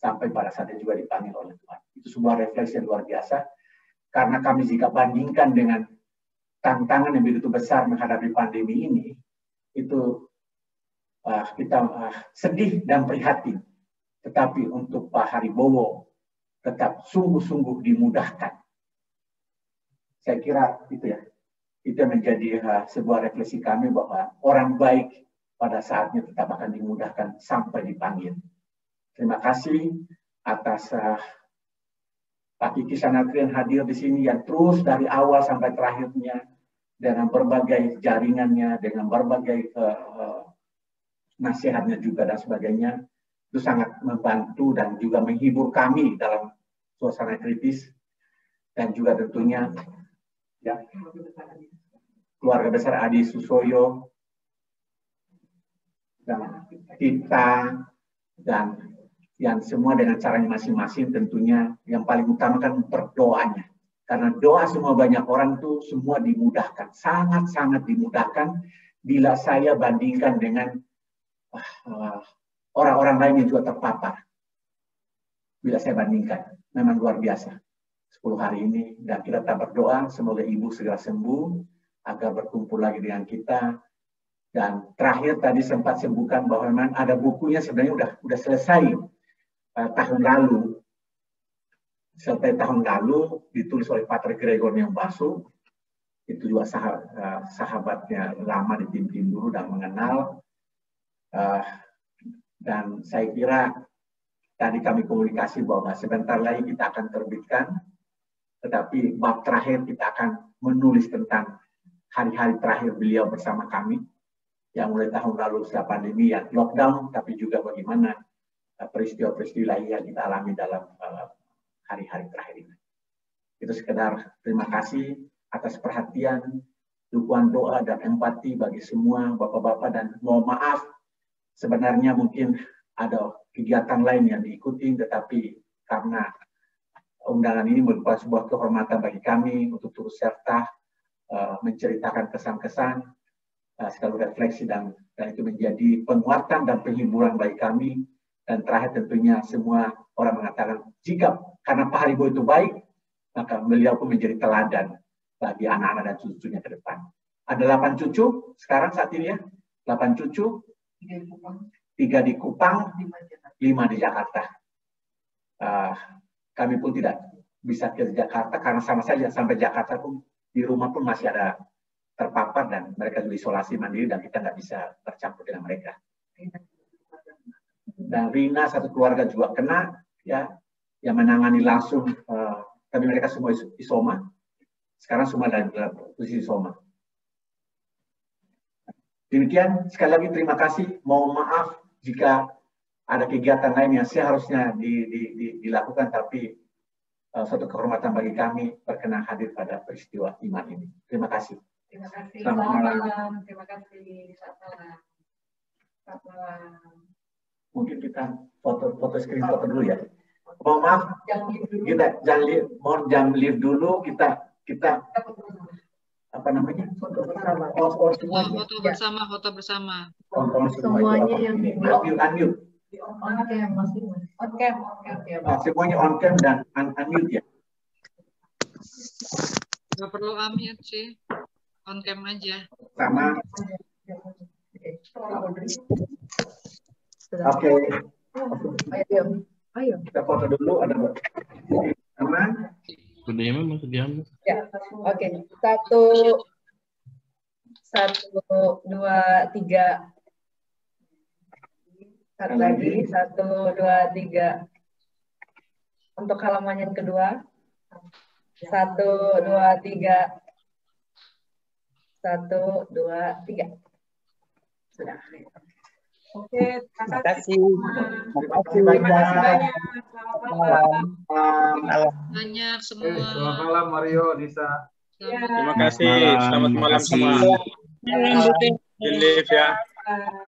sampai pada saatnya juga dipanggil oleh Tuhan. Itu sebuah refleksi yang luar biasa, karena kami jika bandingkan dengan tantangan yang begitu besar menghadapi pandemi ini, itu kita sedih dan prihatin. Tetapi untuk Pak Haribowo tetap sungguh-sungguh dimudahkan. Saya kira itu ya, itu menjadi sebuah refleksi kami bahwa orang baik pada saatnya tetap akan dimudahkan sampai dipanggil. Terima kasih atas Pak Kiki Sanatri yang hadir di sini, yang terus dari awal sampai terakhirnya dengan berbagai jaringannya, dengan berbagai nasihatnya juga dan sebagainya. Itu sangat membantu dan juga menghibur kami dalam suasana kritis, dan juga tentunya ya, keluarga besar Adi Susoyo dan kita, dan yang semua dengan caranya masing-masing. Tentunya yang paling utama kan berdoanya, karena doa semua banyak orang tuh semua dimudahkan, sangat-sangat dimudahkan bila saya bandingkan dengan orang-orang lain yang juga terpapar. Bila saya bandingkan, memang luar biasa 10 hari ini, dan kita tetap berdoa semoga Ibu segera sembuh agar berkumpul lagi dengan kita. Dan terakhir tadi sempat sebutkan bahwa memang ada bukunya sebenarnya udah selesai tahun lalu. Selesai tahun lalu ditulis oleh Pater Gregor Nyongbasu. Itu juga sahabatnya lama di tim dulu dan mengenal. Dan saya kira tadi kami komunikasi bahwa sebentar lagi kita akan terbitkan tetapi bab terakhir kita akan menulis tentang hari-hari terakhir beliau bersama kami, yang mulai tahun lalu setelah pandemi yang lockdown, tapi juga bagaimana peristiwa-peristiwa yang kita alami dalam hari-hari terakhir ini. Itu sekedar terima kasih atas perhatian, dukungan doa dan empati bagi semua bapak-bapak, dan mohon maaf sebenarnya mungkin ada kegiatan lain yang diikuti, tetapi karena undangan ini merupakan sebuah kehormatan bagi kami untuk turut serta menceritakan kesan-kesan, sekaligus refleksi, dan itu menjadi penguatan dan penghiburan bagi kami. Dan terakhir tentunya semua orang mengatakan jika karena Pak Haribo itu baik, maka beliau pun menjadi teladan bagi anak-anak dan cucunya ke depan. Ada 8 cucu sekarang saat ini ya, 8 cucu, 3 di Kupang, 5 di Jakarta. Kami pun tidak bisa ke Jakarta karena sama saja sampai Jakarta pun di rumah pun masih ada terpapar dan mereka juga isolasi mandiri dan kita nggak bisa bercampur dengan mereka. Dan Rina satu keluarga juga kena, ya, yang menangani langsung. Tapi mereka semua isoma. Sekarang semua dalam posisi isoma. Demikian, sekali lagi terima kasih. Mohon maaf jika ada kegiatan lain yang seharusnya dilakukan, tapi suatu kehormatan bagi kami berkenan hadir pada peristiwa iman ini. Terima kasih. Terima kasih. Selamat malam. Terima kasih. Selamat malam. Selamat malam. Mungkin kita foto screen foto dulu ya. Mohon maaf, kita jangan live dulu, kita apa namanya? Foto bersama. Foto bersama. Semuanya yang unmute. On cam. Semuanya on cam dan unmute ya. Nggak perlu unmute sih, on cam aja. Sama. Oke. Ayo. Kita foto dulu, ada sama. Budaya memang sediam. Ya, oke. 1, 2, 3. Satu lagi, 1, 2, 3. Untuk halaman yang kedua. 1, 2, 3. 1, 2, 3. Sudah. Oke, terima kasih. Terima kasih banyak. Banyak semua. Selamat malam Mario, Nisa. Terima kasih. Selamat malam semua. Believe ya.